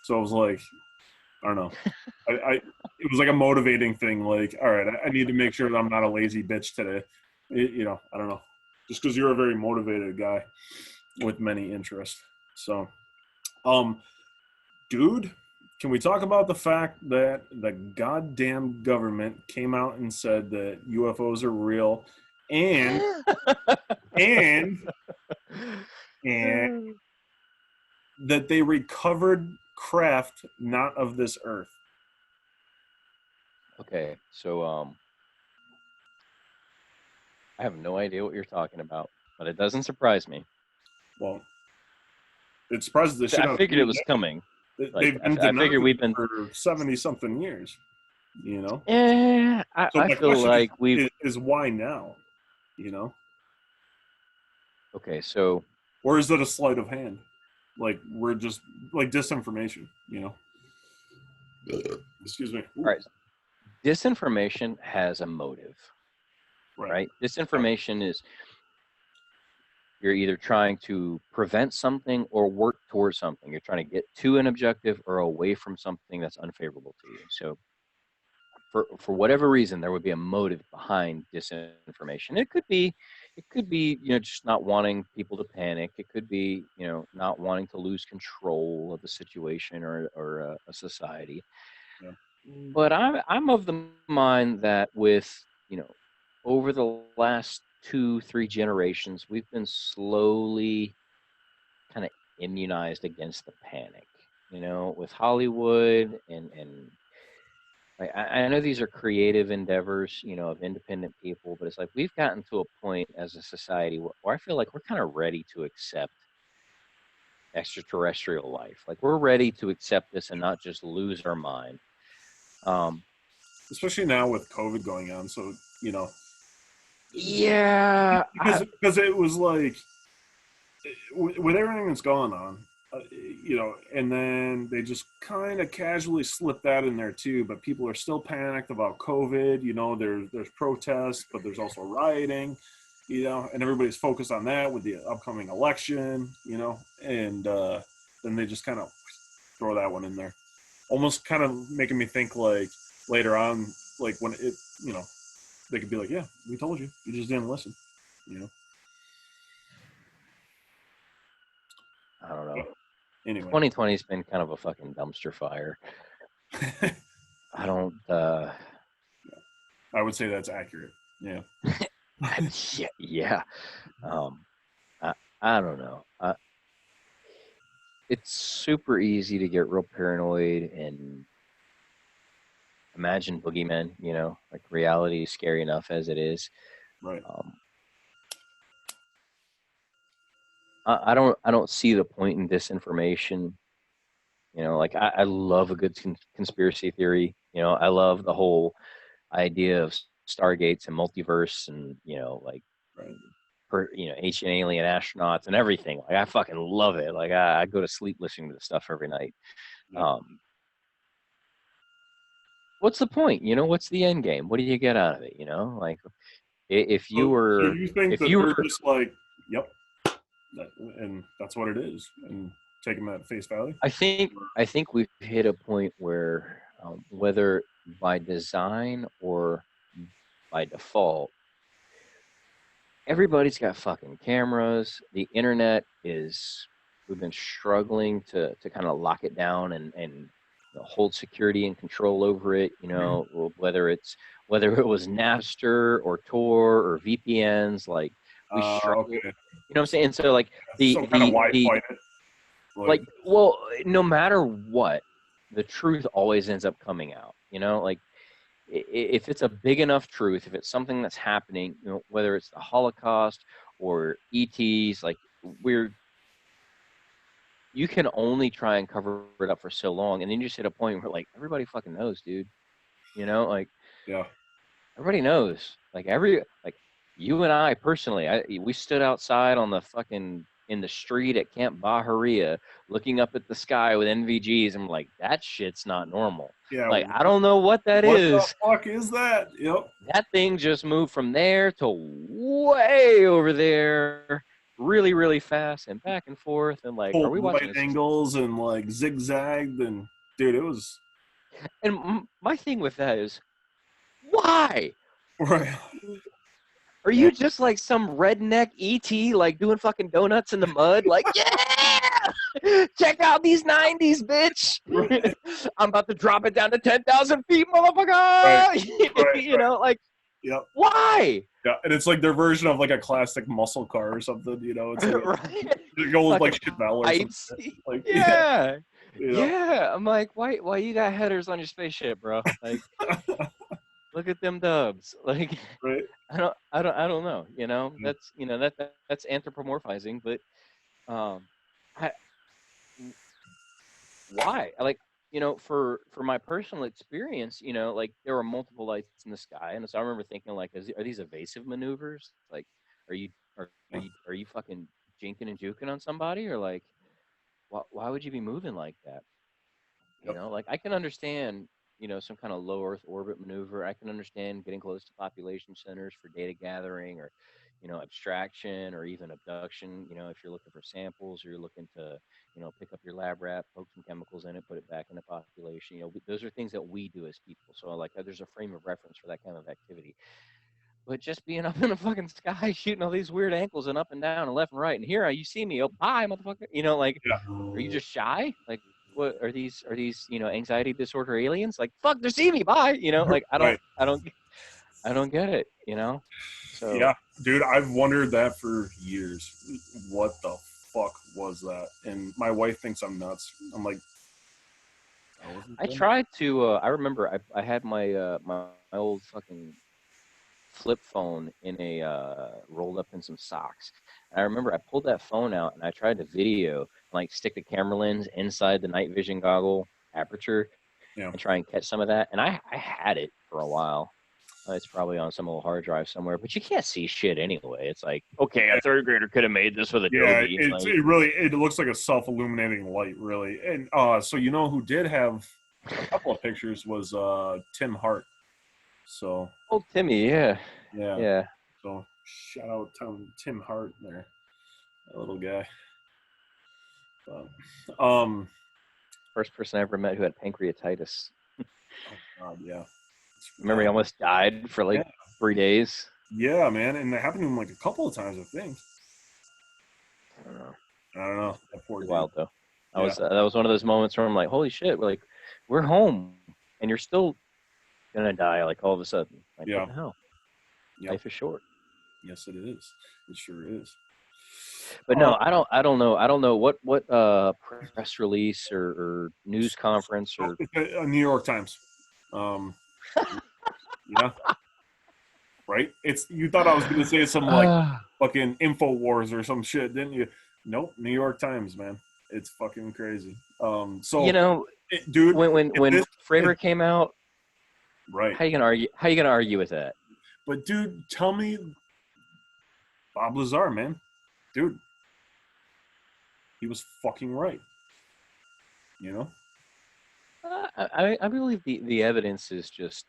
S1: So I was like, I don't know. It was like a motivating thing. Like, all right, I need to make sure that I'm not a lazy bitch today. I don't know. Just because you're a very motivated guy with many interests. So, um, dude, can we talk about the fact that the goddamn government came out and said that UFOs are real, and and and that they recovered craft not of this earth?
S2: Okay, so I have no idea what you're talking about, but it doesn't surprise me.
S1: Well, it surprises the shit
S2: I
S1: out of
S2: figured it
S1: me.
S2: was coming. Like
S1: They've been
S2: I
S1: denying
S2: figured we've
S1: it
S2: been.
S1: for 70 something years, you know? So
S2: I
S1: my
S2: feel
S1: question
S2: like we've.
S1: is why now, you know?
S2: Okay, so
S1: Or is it a sleight of hand? Like we're just like disinformation, you know? Excuse me.
S2: all
S1: Ooh,
S2: right, disinformation has a motive,
S1: right.
S2: right? Disinformation is you're either trying to prevent something or work towards something. You're trying to get to an objective or away from something that's unfavorable to you. So for whatever reason, there would be a motive behind disinformation. It could be just not wanting people to panic. It could be not wanting to lose control of the situation or a society.
S1: Yeah.
S2: But I'm of the mind that with over the last 2-3 generations, we've been slowly kind of immunized against the panic. With Hollywood and I know these are creative endeavors, of independent people, but it's like we've gotten to a point as a society where I feel like we're kind of ready to accept extraterrestrial life. Like we're ready to accept this and not just lose our mind. Um,
S1: Especially now with COVID going on. So,
S2: yeah,
S1: because it was like with everything that's going on, you know, and then they just kind of casually slip that in there too. But people are still panicked about COVID. You know, there's protests, but there's also rioting. You know, and everybody's focused on that with the upcoming election. You know, and then they just kind of throw that one in there, almost kind of making me think like later on, like when it, you know, they could be like, yeah, we told you, you just didn't listen. You know.
S2: I don't
S1: But
S2: know.
S1: anyway.
S2: 2020 has been kind of a fucking dumpster fire. I don't.
S1: I would say that's accurate. Yeah.
S2: Yeah, yeah. Um, I, I don't know. It's super easy to get real paranoid and imagine boogeymen. You know, like reality is scary enough as it is.
S1: Right.
S2: Um, I don't see the point in disinformation. You know, like I love a good conspiracy theory. You know, I love the whole idea of stargates and multiverse, and you know, like
S1: Right.
S2: ancient alien astronauts and everything. Like I fucking love it. Like I go to sleep listening to this stuff every night.
S1: Yep.
S2: Um, what's the point? You know, what's the end game? What do you get out of it? You know, like if you
S1: So
S2: were
S1: you think
S2: if
S1: that
S2: you
S1: they're
S2: were
S1: just like, yep, and that's what it is, and take them at face value?
S2: I think we've hit a point where whether by design or by default, everybody's got fucking cameras. The internet is we've been struggling to kind of lock it down and hold security and control over it. You know, whether it was Napster or Tor or VPNs, like we struggle.
S1: Okay.
S2: You know what I'm saying? So like
S1: So kind of why
S2: the
S1: fight it? Like,
S2: like well, no matter what, the truth always ends up coming out. You know, like if it's a big enough truth, if it's something that's happening, you know, whether it's the Holocaust or ETs, like we're you can only try and cover it up for so long, and then you just hit a point where like everybody fucking knows, dude. You know, like
S1: yeah.
S2: everybody knows. Like you and I personally, we stood outside on the fucking in the street at Camp Bahia looking up at the sky with NVGs. I'm like, that shit's not normal.
S1: Yeah.
S2: Like, I don't know what that
S1: What the
S2: is.
S1: fuck is that? Yep.
S2: That thing just moved from there to way over there really, really fast and back and forth. And like, are
S1: Pulled
S2: we
S1: right
S2: watching this?
S1: angles and like zigzagged, and dude, it was
S2: And my thing with that is, why?
S1: right.
S2: Are
S1: Yeah.
S2: you just like some redneck ET, like doing fucking donuts in the mud? Like, yeah, check out these 90s, bitch.
S1: Right.
S2: I'm about to drop it down to 10,000 feet,
S1: Right.
S2: motherfucker.
S1: Right.
S2: You know, like,
S1: Yep.
S2: why?
S1: Yeah, and it's like their version of like a classic muscle car or something. You know, it's like
S2: Right?
S1: they go with like
S2: Fucking
S1: Chevelle or something.
S2: pipes.
S1: Like, yeah,
S2: Yeah.
S1: you know.
S2: Yeah. I'm like, why you got headers on your spaceship, bro? Like, look at them dubs. Like,
S1: Right.
S2: I don't know. You know, that's anthropomorphizing, but um I why? Like, for my personal experience, like there were multiple lights in the sky, and so I remember thinking, like, are these evasive maneuvers? Like, are you are you fucking jinking and juking on somebody, or like, why would you be moving like that?
S1: Yep.
S2: Like I can understand, some kind of low Earth orbit maneuver. I can understand getting close to population centers for data gathering or, abstraction or even abduction. If you're looking for samples or you're looking to, pick up your lab rat, poke some chemicals in it, put it back in the population. Those are things that we do as people. So like, there's a frame of reference for that kind of activity. But just being up in the fucking sky, shooting all these weird ankles and up and down and left and right, and here you see me, oh bye, motherfucker. Like,
S1: Yeah.
S2: are you just shy? Like, what are these anxiety disorder aliens? Like, fuck, they see me, bye. Like
S1: Right.
S2: I don't get it.
S1: Yeah,
S2: So
S1: dude, I've wondered that for years. What the fuck was that? And my wife thinks I'm nuts. I'm like, I wasn't
S2: I
S1: kidding.
S2: tried to. I remember I had my old fucking flip phone in a rolled up in some socks. And I remember I pulled that phone out and I tried to video, like stick the camera lens inside the night vision goggle aperture
S1: Yeah.
S2: and try and catch some of that. And I had it for a while. It's probably on some old hard drive somewhere, but you can't see shit anyway. It's like, okay, a third grader could have made this with
S1: Yeah,
S2: Adobe.
S1: it looks like a self-illuminating light, really. And so you know who did have a couple of pictures was Tim Hart. So
S2: Oh, Timmy, yeah.
S1: yeah. So shout out to Tim Hart there, that little guy. But,
S2: First person I ever met who had pancreatitis.
S1: oh God, yeah.
S2: Remember, he almost died for like 3 days.
S1: Yeah, man, and it happened to him like a couple of times, I think. I don't know. That poor dude.
S2: Wild though. That was one of those moments where I'm like, holy shit, we're home, and you're still gonna die like all of a sudden. Like, what the hell? Yep. Life is short.
S1: Yes, it is. It sure is.
S2: But no, I don't know what press release or news conference or
S1: New York Times. Yeah. Right? You thought I was gonna say some like fucking InfoWars or some shit, didn't you? Nope, New York Times, man. It's fucking crazy. So
S2: you know,
S1: dude,
S2: when Fravor came out,
S1: right?
S2: How you gonna argue with that?
S1: But dude, tell me, Bob Lazar, man, dude, he was fucking right. You know.
S2: I believe the evidence is just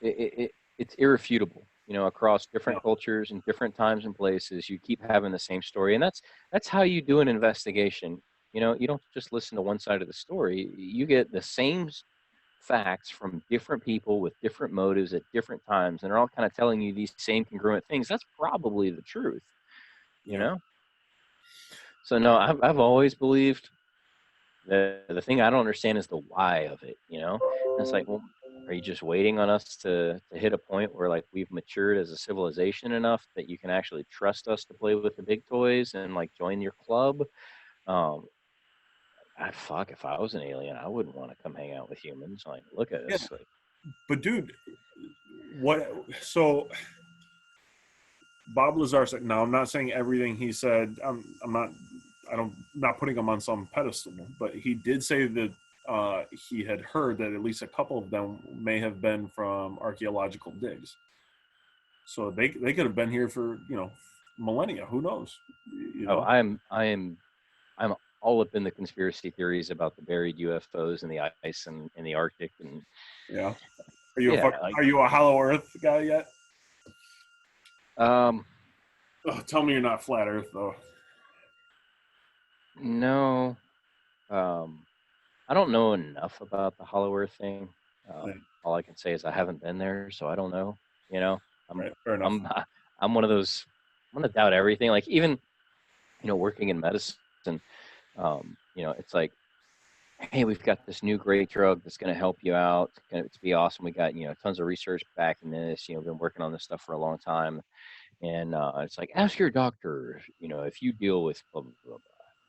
S2: it's irrefutable. You know, across different cultures and different times and places, you keep having the same story, and that's how you do an investigation. You know, you don't just listen to one side of the story. You get the same facts from different people with different motives at different times, and they're all kind of telling you these same congruent things. That's probably the truth. You know. So no, I've always believed that the thing I don't understand is the why of it. You know, and it's like, well, are you just waiting on us to hit a point where like we've matured as a civilization enough that you can actually trust us to play with the big toys and like join your club? Fuck, if I was an alien, I wouldn't want to come hang out with humans. Like, look at us. Like,
S1: but dude, what? So Bob Lazar said, now I'm not saying everything he said. I'm not putting him on some pedestal, but he did say that he had heard that at least a couple of them may have been from archaeological digs. So they could have been here for millennia. Who knows?
S2: I'm all up in the conspiracy theories about the buried UFOs in the ice and in the Arctic. And
S1: yeah, are you a Hollow Earth guy yet? Tell me you're not flat Earth though.
S2: No, I don't know enough about the Hollow Earth thing. All I can say is I haven't been there, so I don't know. You know,
S1: fair enough.
S2: I'm one of those. I'm gonna doubt everything. Like even, working in medicine, it's like, hey, we've got this new great drug that's gonna help you out. It's be awesome. We got tons of research backing this. Been working on this stuff for a long time, and it's like, ask your doctor. If you deal with blah blah blah.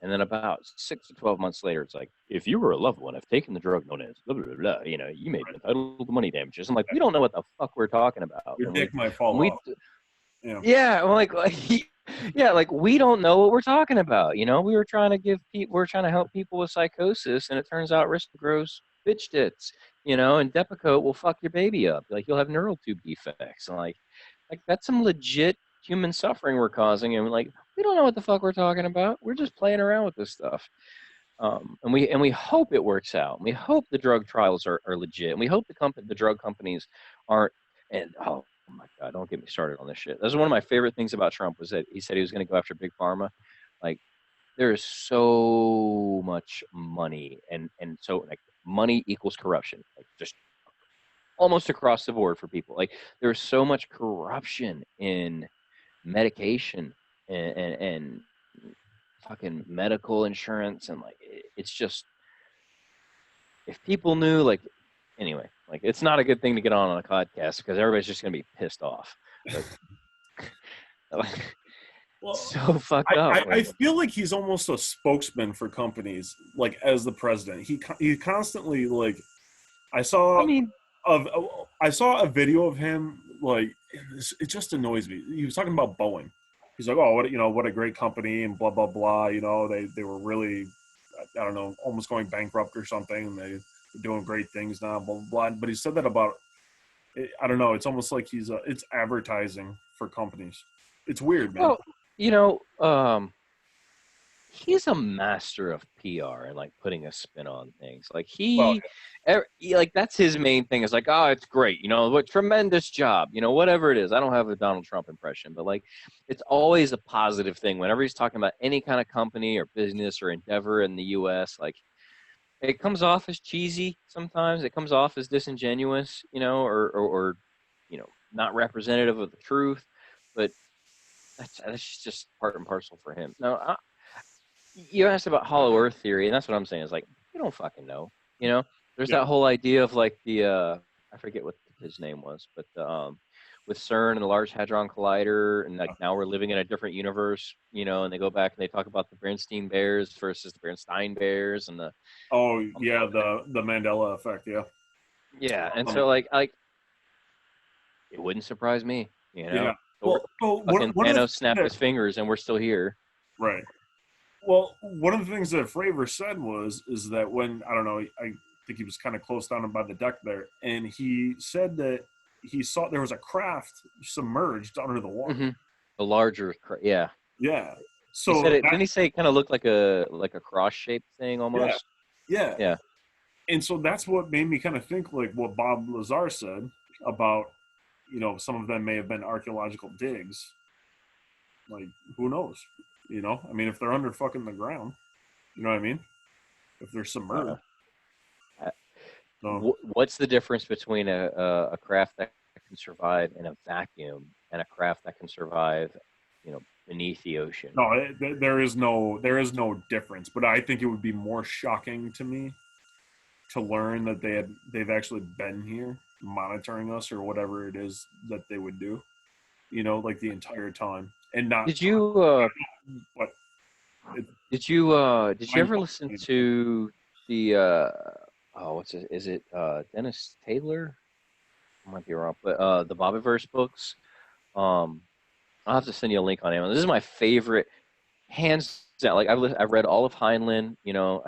S2: And then about 6 to 12 months later, it's like, if you were a loved one, have taken the drug known as blah, blah, blah, blah, you may be entitled to money damages. I'm like, we don't know what the fuck we're talking about.
S1: Your dick might fall off.
S2: Yeah, I'm like, like we don't know what we're talking about. We were trying to help people with psychosis, and it turns out risk grows bitch tits, and Depakote will fuck your baby up. Like you'll have neural tube defects. And like that's some legit human suffering we're causing, and like we don't know what the fuck we're talking about. We're just playing around with this stuff, and we hope it works out. We hope the drug trials are legit, and we hope the drug companies aren't. And oh my god, don't get me started on this shit. That's one of my favorite things about Trump was that he said he was going to go after big pharma. Like there is so much money, and so like money equals corruption. Like just almost across the board for people. Like there's so much corruption in medication and fucking medical insurance, and like it's just, if people knew, like, anyway, like it's not a good thing to get on a podcast because everybody's just gonna be pissed off. But, well, so fucked up.
S1: I feel like he's almost a spokesman for companies, like as the president. He constantly like. I saw a video of him, like it just annoys me. He was talking about Boeing. He's like, oh, what a great company and blah blah blah. They were really, I don't know, almost going bankrupt or something. And they're doing great things now, blah blah blah. But he said that about I don't know. It's almost like it's advertising for companies. It's weird, man.
S2: Well, you know, he's a master of PR and like putting a spin on things. Like
S1: Well,
S2: like that's his main thing is like, oh, it's great, you know, what tremendous job, you know, whatever it is. I don't have a Donald Trump impression, but like it's always a positive thing whenever he's talking about any kind of company or business or endeavor in the US. Like it comes off as cheesy sometimes, it comes off as disingenuous, you know, or you know, not representative of the truth, but that's just part and parcel for him. Now, you asked about Hollow Earth theory, and that's what I'm saying. Is like you don't fucking know. You know, there's
S1: yeah.
S2: that whole idea of like the I forget what his name was, but with CERN and the Large Hadron Collider, and like now we're living in a different universe. You know, and they go back and they talk about the Bernstein Bears versus the Bernstein Bears, and the
S1: Oh yeah, the Mandela effect. Yeah.
S2: yeah, and so like it wouldn't surprise me. You
S1: Yeah.
S2: know,
S1: Well, so
S2: fucking
S1: one of the
S2: Thanos
S1: things
S2: snapped his fingers, and we're still here.
S1: right. Well, one of the things that Fravor said is that when I don't know, I think he was kind of close down by the deck there, and he said that he saw there was a craft submerged under the water.
S2: Mm-hmm. The larger, yeah.
S1: Yeah.
S2: He said
S1: So
S2: it.
S1: that
S2: Didn't he say it kind of looked like a cross shaped thing
S1: yeah,
S2: almost?
S1: yeah.
S2: Yeah.
S1: And so that's what made me kind of think like what Bob Lazar said about, some of them may have been archaeological digs. Like, who knows? I mean, if they're under fucking the ground, you know what I mean? If they're submerged.
S2: Uh,
S1: So,
S2: What's the difference between a craft that can survive in a vacuum and a craft that can survive, you know, beneath the ocean?
S1: no, there is no difference. But I think it would be more shocking to me to learn that they've actually been here monitoring us or whatever it is that they would do. Like the entire time, and not.
S2: Did you
S1: But
S2: did you ever listen to the oh what's it? Is it Dennis Taylor? I might be wrong, but the Bobbyverse books. Um, I'll have to send you a link on Amazon. This is my favorite, hands down. Like I've read all of Heinlein. You know,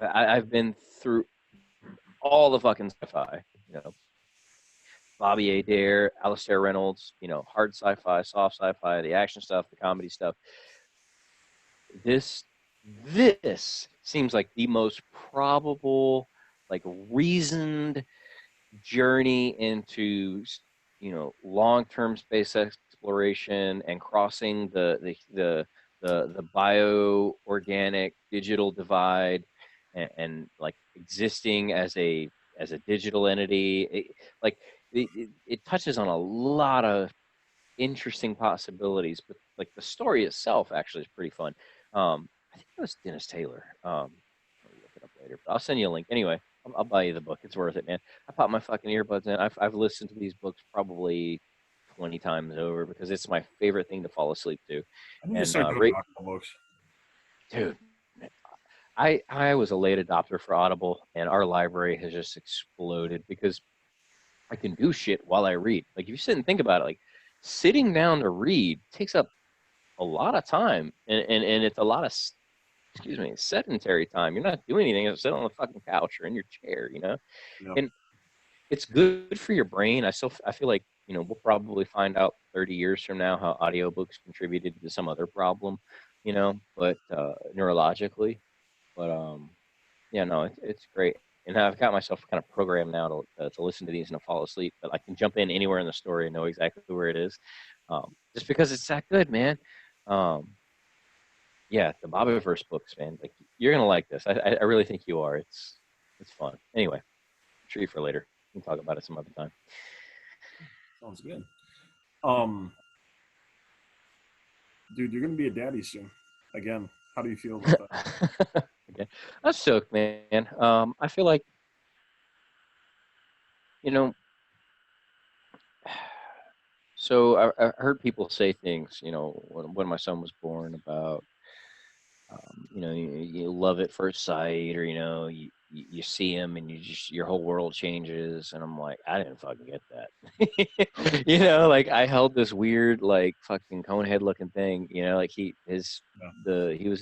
S2: I've been through all the fucking sci-fi. You know, Bobby Adair, Alastair Reynolds. You know, hard sci-fi, soft sci-fi, the action stuff, the comedy stuff. This this seems like the most probable, like reasoned journey into long-term space exploration and crossing the bio-organic digital divide, and like existing as a digital entity. It touches on a lot of interesting possibilities, but like the story itself actually is pretty fun. I think it was Dennis Taylor. I'll look it up later, but I'll send you a link anyway. I'll buy you the book. It's worth it, man. I pop my fucking earbuds in. I've listened to these books probably 20 times over because it's my favorite thing to fall asleep to.
S1: I need to
S2: And
S1: start doing audiobooks.
S2: dude, I was a late adopter for Audible, and our library has just exploded because I can do shit while I read. Like if you sit and think about it, like sitting down to read takes up a lot of time, and it's a lot of sedentary time. You're not doing anything except sit on the fucking couch or in your chair, you know.
S1: Yeah.
S2: And it's good for your brain. I feel like we'll probably find out 30 years from now how audiobooks contributed to some other problem, but neurologically. But yeah, no, it's great. And I've got myself kind of programmed now to listen to these and to fall asleep. But I can jump in anywhere in the story and know exactly where it is, just because it's that good, man. Yeah, the Bobbyverse books, man. Like you're gonna like this. I really think you are. It's fun. Anyway, treat you for later. We can talk about it some other time.
S1: Sounds good. Dude, you're gonna be a daddy soon. Again, how do you feel about that?
S2: Okay, that's stoked, man. I feel like you know. So I heard people say things, when my son was born about, you love at first sight, or you see him and your whole world changes. And I'm like, I didn't fucking get that. You know, like I held this weird, like fucking cone head looking thing, you know, like he was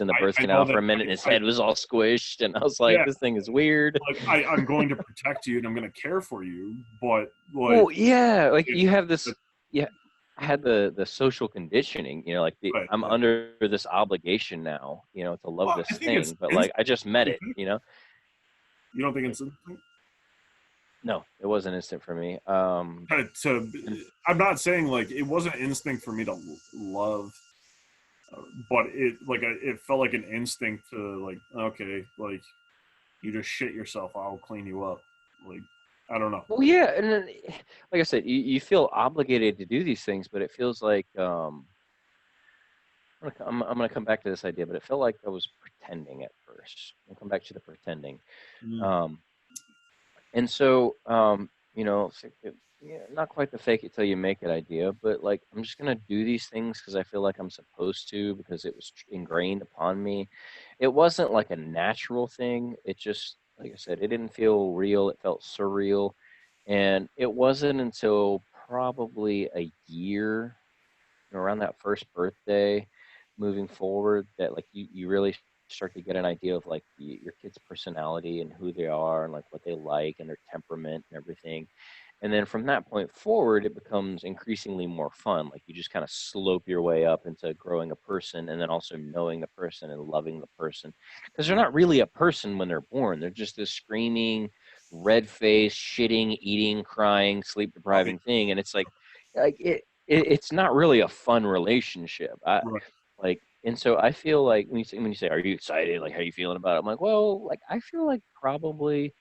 S2: in the birth
S1: I know
S2: canal
S1: that.
S2: for a minute and his head was all squished. And I was like,
S1: Yeah,
S2: this thing is weird.
S1: like I'm going to protect you and I'm going to care for you, but like,
S2: Well, yeah, like
S1: it,
S2: you have this,
S1: it,
S2: yeah. I had the social conditioning, you know, like
S1: right,
S2: I'm
S1: yeah.
S2: under this obligation now, you know, to love
S1: Well, I
S2: this
S1: think it's
S2: thing, but like I just met
S1: instant.
S2: it, you know.
S1: You don't think
S2: Like,
S1: it's instant?
S2: no, it wasn't instant for me. And
S1: I'm not saying like it wasn't instinct for me to love, but it felt like an instinct to like, okay, like you just shit yourself, I'll clean you up. Like, I don't know.
S2: well, yeah, and then, like I said, you feel obligated to do these things, but it feels like I'm gonna come back to this idea, but it felt like I was pretending at first. I'll come back to the pretending.
S1: Mm.
S2: Um, And so, you know, yeah, not quite the fake it till you make it idea, but like I'm just gonna do these things because I feel like I'm supposed to because it was ingrained upon me. It wasn't like a natural thing. It just, like I said, it didn't feel real. It felt surreal, and it wasn't until probably a year, you know, around that first birthday, moving forward, that like you really start to get an idea of like your kid's personality and who they are and like what they like and their temperament and everything. And then from that point forward, it becomes increasingly more fun. Like you just kind of slope your way up into growing a person and then also knowing the person and loving the person. Because they're not really a person when they're born. They're just this screaming, red face, shitting, eating, crying, sleep
S1: Right,
S2: depriving thing. And it's like it's not really a fun relationship.
S1: right.
S2: And so I feel like when you say, "Are you excited? Like, how are you feeling about it?" I'm like, well, like I feel like probably,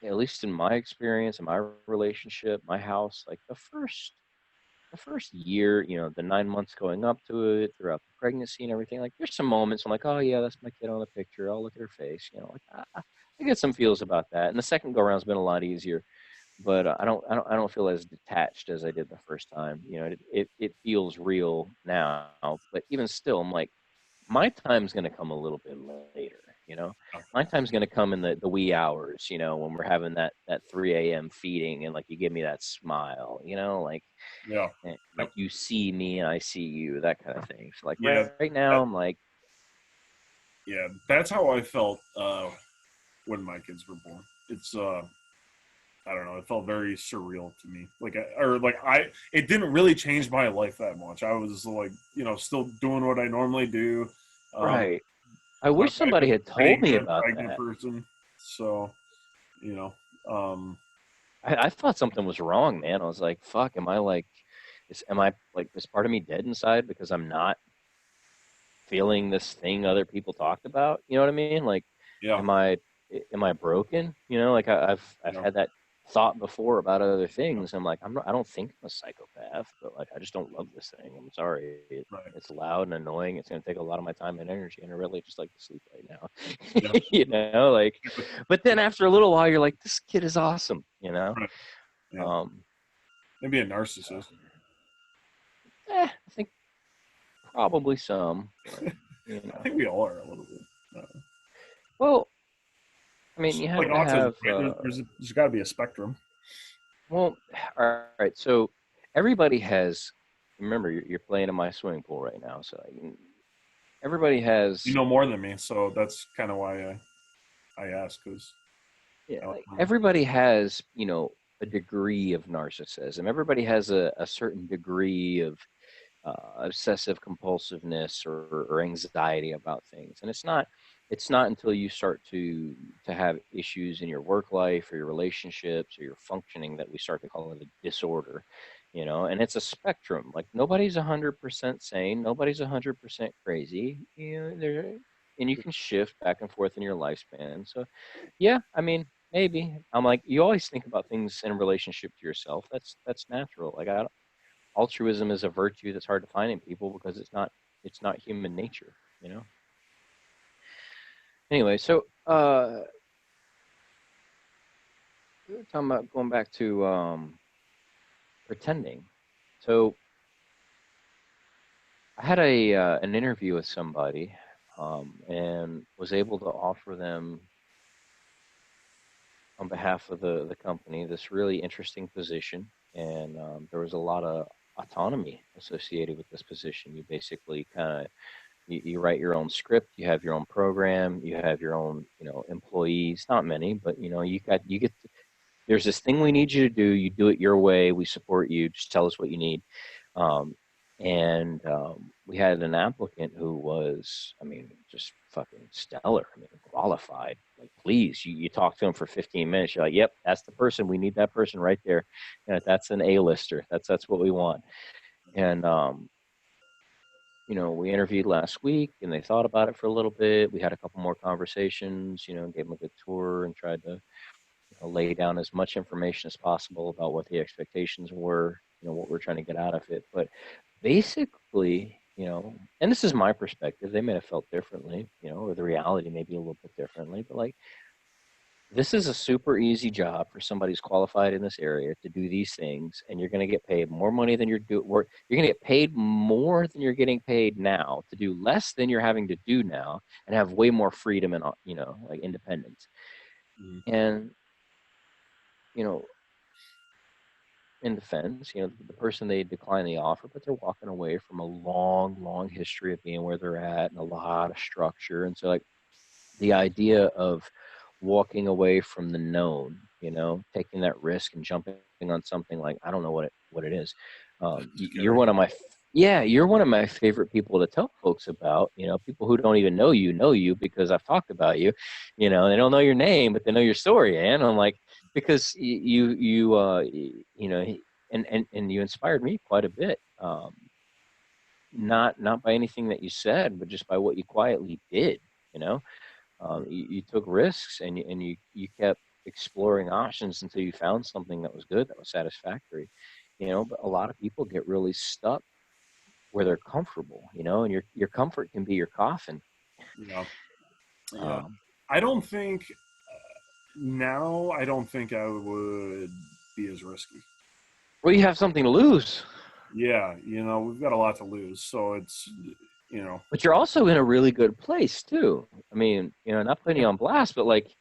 S2: at least in my experience, in my relationship, my house, like the first year, you know, the 9 months going up to it, throughout the pregnancy and everything, like there's some moments I'm like, oh yeah, that's my kid on the picture. I'll look at her face, you know, like I get some feels about that. And the second go around's been a lot easier, but I don't feel as detached as I did the first time. You know, it feels real now, but even still, I'm like, my time's going to come a little bit later, you know. My time's going to come in the wee hours, you know, when we're having that 3 a.m. feeding and like you give me that smile, you know, like
S1: Yeah,
S2: like you see me and I see you, that kind of thing. So like
S1: yeah,
S2: right now
S1: that,
S2: I'm like,
S1: yeah. That's how I felt when my kids were born. It's I don't know. It felt very surreal to me. It didn't really change my life that much. I was like, still doing what I normally do. Um,
S2: right. I
S1: my
S2: wish
S1: wife
S2: somebody
S1: is
S2: had
S1: a pretty
S2: told me
S1: good
S2: about
S1: pregnant
S2: that.
S1: person, so you know, um,
S2: I thought something was wrong, man. I was like, fuck, am I like, is part of me dead inside because I'm not feeling this thing other people talked about? You know what I mean? Like,
S1: yeah,
S2: am I broken? You know, like I've
S1: yeah,
S2: had that thought before about other things. I'm like, I don't think I'm a psychopath, but like I just don't love this thing. I'm sorry.
S1: right,
S2: It's loud and annoying. It's gonna take a lot of my time and energy, and I really just like to sleep right
S1: yeah,
S2: now. You know, like, but then after a little while, you're like, this kid is awesome. You know,
S1: right, yeah.
S2: um,
S1: Maybe a narcissist.
S2: I think probably some, but you
S1: I
S2: know,
S1: think we all are a little bit.
S2: well, I mean,
S1: It's
S2: you
S1: like
S2: have to
S1: autism,
S2: have.
S1: right? There's got to be a spectrum.
S2: Well, all right. So everybody has. Remember, you're playing in my swimming pool right now, so everybody
S1: You
S2: has.
S1: know more than me, so that's kind of why I ask because
S2: Yeah,
S1: I don't
S2: like
S1: know.
S2: everybody has, a degree of narcissism. Everybody has a certain degree of obsessive compulsiveness or anxiety about things, and it's not until you start to have issues in your work life or your relationships or your functioning that we start to call it a disorder, and it's a spectrum. Like nobody's 100% sane, nobody's 100% crazy, and you can shift back and forth in your lifespan. So yeah, I mean, maybe. I'm like, you always think about things in relationship to yourself. That's natural. Like, altruism is a virtue that's hard to find in people because it's not human nature. Anyway, so we were talking about going back to pretending. So I had an interview with somebody, and was able to offer them on behalf of the company this really interesting position, and there was a lot of autonomy associated with this position. You basically kind of you write your own script, you have your own program, you have your own employees, not many, but you get there's this thing we need you to do. You do it your way. We support you. Just tell us what you need. Um, and we had an applicant who was, I mean, just fucking stellar. I mean, qualified. Like, please, you talk to him for 15 minutes. You're like, yep, that's the person. We need that person right there. That's an A-lister. That's what we want. And we interviewed last week, and they thought about it for a little bit. We had a couple more conversations. Gave them a good tour and tried to lay down as much information as possible about what the expectations were, what we're trying to get out of it. But basically, and this is my perspective, they may have felt differently, or the reality may be a little bit differently, but like, this is a super easy job for somebody who's qualified in this area to do these things, and you're going to get paid more money than you're going to get paid more than you're getting paid now to do less than you're having to do now, and have way more freedom and like independence. And in defense, the person, they decline the offer, but they're walking away from a long, long history of being where they're at and a lot of structure. And so, like, the idea of walking away from the known, taking that risk and jumping on something like, I don't know what it is. You're one of my favorite people to tell folks about. People who don't even know you because I've talked about you. They don't know your name, but they know your story. And I'm like, because and you inspired me quite a bit. Not by anything that you said, but just by what you quietly did. You took risks, and you kept exploring options until you found something that was good, that was satisfactory. But a lot of people get really stuck where they're comfortable, and your comfort can be your coffin.
S1: Yeah. I don't think I would be as risky.
S2: Well, you have something to lose.
S1: Yeah, we've got a lot to lose, so it's
S2: But you're also in a really good place too. I mean, not putting you on blast, but like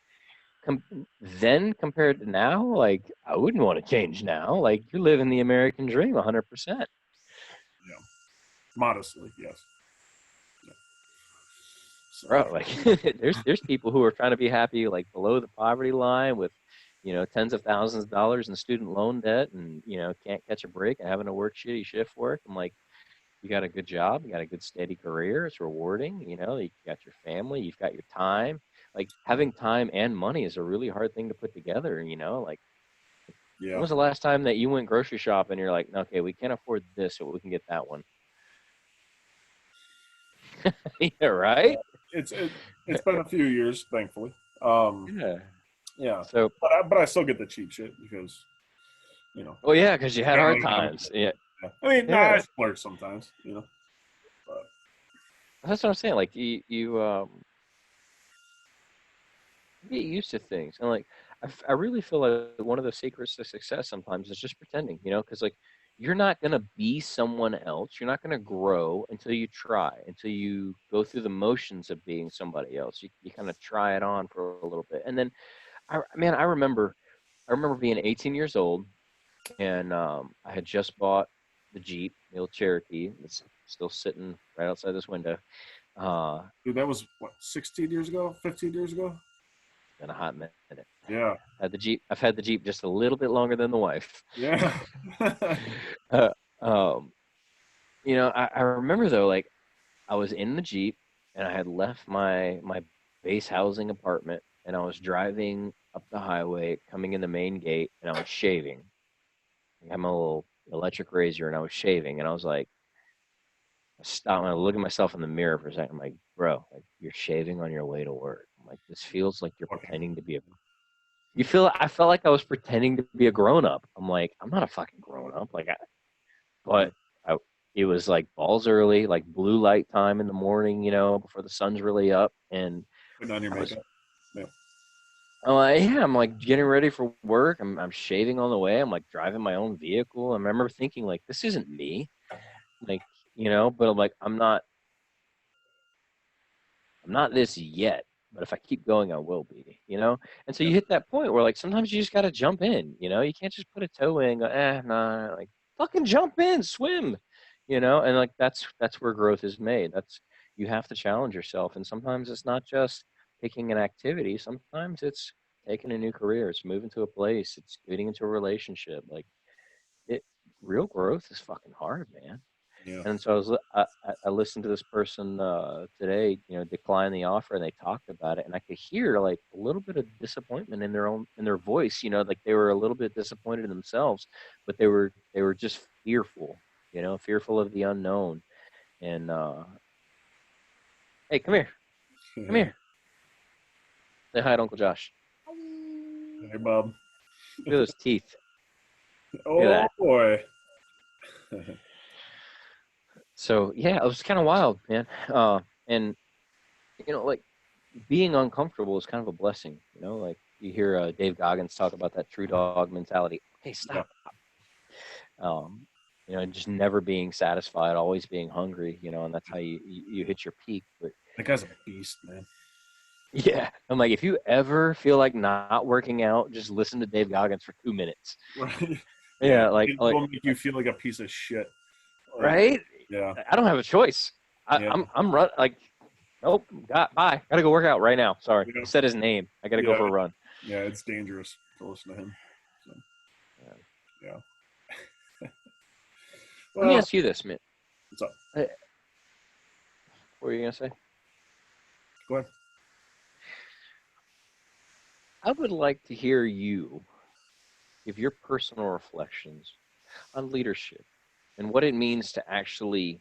S2: then compared to now, like, I wouldn't want to change now. Like, you're living the American dream 100%.
S1: Yeah. Modestly, yes. Yeah. So.
S2: Bro, like there's people who are trying to be happy, like, below the poverty line with, tens of thousands of dollars in student loan debt, and can't catch a break and having to work shitty shift work. I'm like, you got a good job, you got a good steady career, it's rewarding, you got your family, you've got your time. Like, having time and money is a really hard thing to put together, like,
S1: yeah.
S2: When was the last time that you went grocery shopping and you're like, okay, we can't afford this, so we can get that one? Yeah, right?
S1: It's been a few years, thankfully.
S2: Yeah.
S1: Yeah.
S2: So,
S1: but I still get the cheap shit because,
S2: well, yeah, because you had hard times. Yeah.
S1: I mean,
S2: Yeah.
S1: I splurge sometimes, But
S2: That's what I'm saying. Like, you get used to things, and like, I really feel like one of the secrets to success sometimes is just pretending, because like, you're not going to be someone else, you're not going to grow until you try, until you go through the motions of being somebody else. You kind of try it on for a little bit, and then I remember being 18 years old, and I had just bought the Jeep, the old Cherokee, that's still sitting right outside this window.
S1: Dude, that was what, 16 years ago, 15 years ago?
S2: In a hot minute.
S1: Yeah.
S2: I've had the Jeep just a little bit longer than the wife.
S1: Yeah.
S2: um, I remember though, like, I was in the Jeep and I had left my base housing apartment, and I was driving up the highway, coming in the main gate, and I was shaving. I had my little electric razor, and I was shaving, and I was like, I stopped and I look at myself in the mirror for a second. I'm like, bro, like, you're shaving on your way to work. I'm like, this feels like you're pretending to be I felt like I was pretending to be a grown up. I'm like, I'm not a fucking grown up. Like, it was like balls early, like blue light time in the morning, before the sun's really up. And
S1: putting on your makeup. Yeah.
S2: I'm like getting ready for work. I'm shaving on the way. I'm like driving my own vehicle. I remember thinking, like, this isn't me. Like, but I'm like, I'm not this yet. but if I keep going, I will be, you know? And so you hit that point where like sometimes you just got to jump in, you know? You can't just put a toe in and go, nah, like fucking jump in, swim, you know? And like that's where growth is made. That's you have to challenge yourself. And sometimes it's not just picking an activity, sometimes it's taking a new career, it's moving to a place, it's getting into a relationship. Like it real growth is fucking hard, man.
S1: Yeah.
S2: And so I listened to this person today, you know, decline the offer, and they talked about it, and I could hear like a little bit of disappointment in their voice, you know, like they were a little bit disappointed in themselves, but they were just fearful, you know, fearful of the unknown. And hey, come here, say hi to Uncle Josh.
S1: Hey, Bob.
S2: Look at those teeth. Look at
S1: Oh
S2: that.
S1: boy.
S2: So yeah, it was kind of wild, man. And you know, like being uncomfortable is kind of a blessing, you know, like you hear Dave Goggins talk about that true dog mentality. Okay,
S1: Yeah.
S2: stop. You know, just never being satisfied, always being hungry, you know, and that's how you hit your peak. But
S1: That guy's a beast, man.
S2: yeah, I'm like, if you ever feel like not working out, just listen to Dave Goggins for 2 minutes.
S1: Right? Yeah.
S2: Yeah,
S1: It will make you feel like a piece of shit. Like,
S2: right.
S1: yeah.
S2: I don't have a choice.
S1: Yeah.
S2: I'm run like, nope, bye. Gotta go work out right now. Sorry,
S1: Yeah.
S2: said his name. I gotta go
S1: Yeah.
S2: for a run.
S1: Yeah. It's dangerous to listen to him. So,
S2: Yeah.
S1: yeah.
S2: Let me
S1: Well,
S2: ask you this, man.
S1: what's up?
S2: What were you gonna say?
S1: Go ahead.
S2: I would like to hear you give your personal reflections on leadership and what it means to actually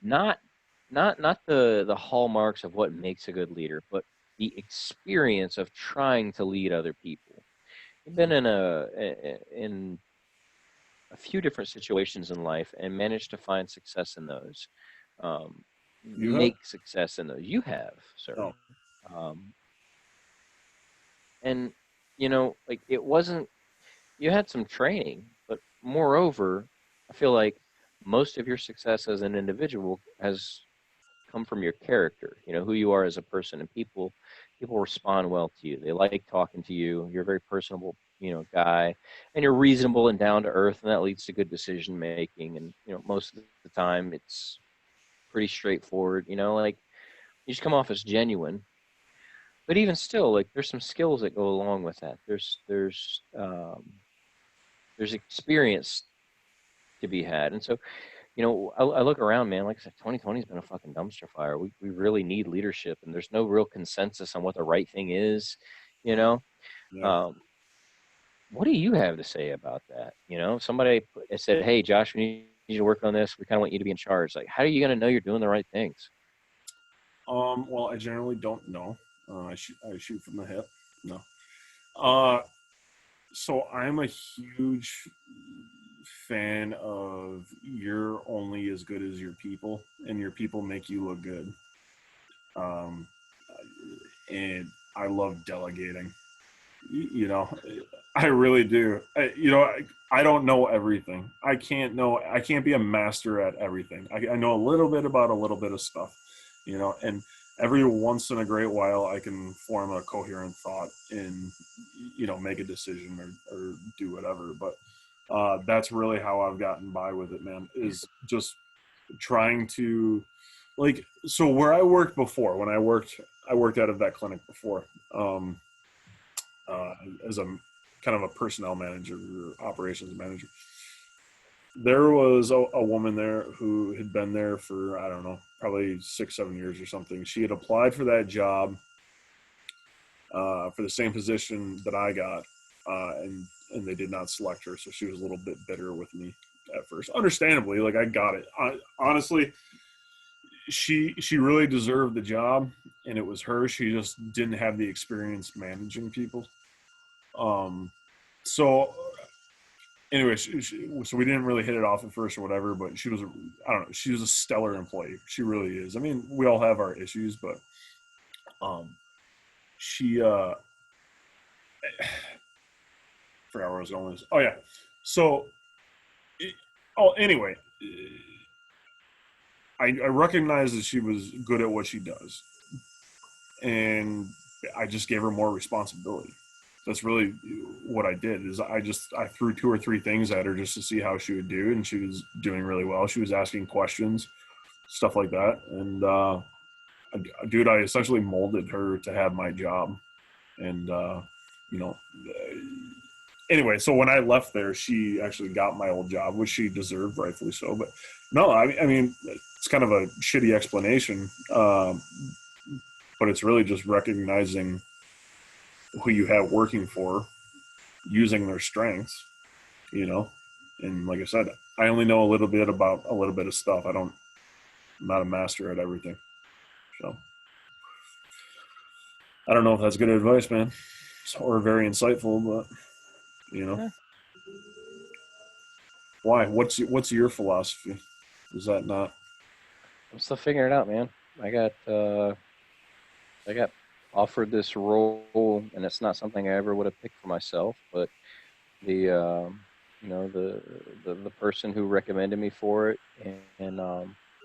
S2: not not the hallmarks of what makes a good leader, but the experience of trying to lead other people. You've been in a few different situations in life and managed to find success in those. Um,
S1: You have?
S2: make success in those. You have, sir.
S1: Oh,
S2: Um, and you know, like it wasn't you had some training, but moreover, I feel like most of your success as an individual has come from your character, you know, who you are as a person, and people respond well to you. They like talking to you. You're a very personable, you know, guy, and you're reasonable and down to earth, and that leads to good decision making. And you know, most of the time it's pretty straightforward, you know, like you just come off as genuine. But even still, like there's some skills that go along with that. There's experience to be had. And so, you know, I look around, man, like I said, 2020 has been a fucking dumpster fire. We really need leadership, and there's no real consensus on what the right thing is, you know.
S1: yeah.
S2: Um, what do you have to say about that? You know, somebody said, hey, Josh, we need you to work on this. We kind of want you to be in charge. Like, how are you going to know you're doing the right things?
S1: Well, I generally don't know. I shoot from the hip. No. Uh, so I'm a huge fan of you're only as good as your people, and your people make you look good. Um, and I love delegating. You know, I really do. I don't know everything. I can't be a master at everything. I know a little bit about a little bit of stuff, and every once in a great while I can form a coherent thought and, make a decision or do whatever. But that's really how I've gotten by with it, man, is just trying to, like, so where I worked before, I worked out of that clinic before. Uh, as a kind of a personnel manager or operations manager. There was a woman there who had been there for, I don't know, probably 6, 7 years or something. She had applied for that job for the same position that I got, and they did not select her. So she was a little bit bitter with me at first. Understandably, like I got it. Honestly, she really deserved the job, and it was her. She just didn't have the experience managing people. Um, so anyway, so we didn't really hit it off at first or whatever, but I don't know, she was a stellar employee. She really is. I mean, we all have our issues, but she forgot where I was going with this. Oh yeah, so anyway, I recognize that she was good at what she does, and I just gave her more responsibility. That's really what I did. Is I threw 2 or 3 things at her just to see how she would do, and she was doing really well. She was asking questions, stuff like that, and dude, I essentially molded her to have my job, and you know. Anyway, so when I left there, she actually got my old job, which she deserved, rightfully so. But no, I mean, it's kind of a shitty explanation, but it's really just recognizing who you have working for, using their strengths, you know. And like I said, I only know a little bit about a little bit of stuff. I'm not a master at everything. So I don't know if that's good advice, man, or very insightful, but you know,
S2: Yeah.
S1: why? What's your philosophy? Is that not?
S2: I'm still figuring it out, man. I got offered this role, and it's not something I ever would have picked for myself. But the the person who recommended me for it, and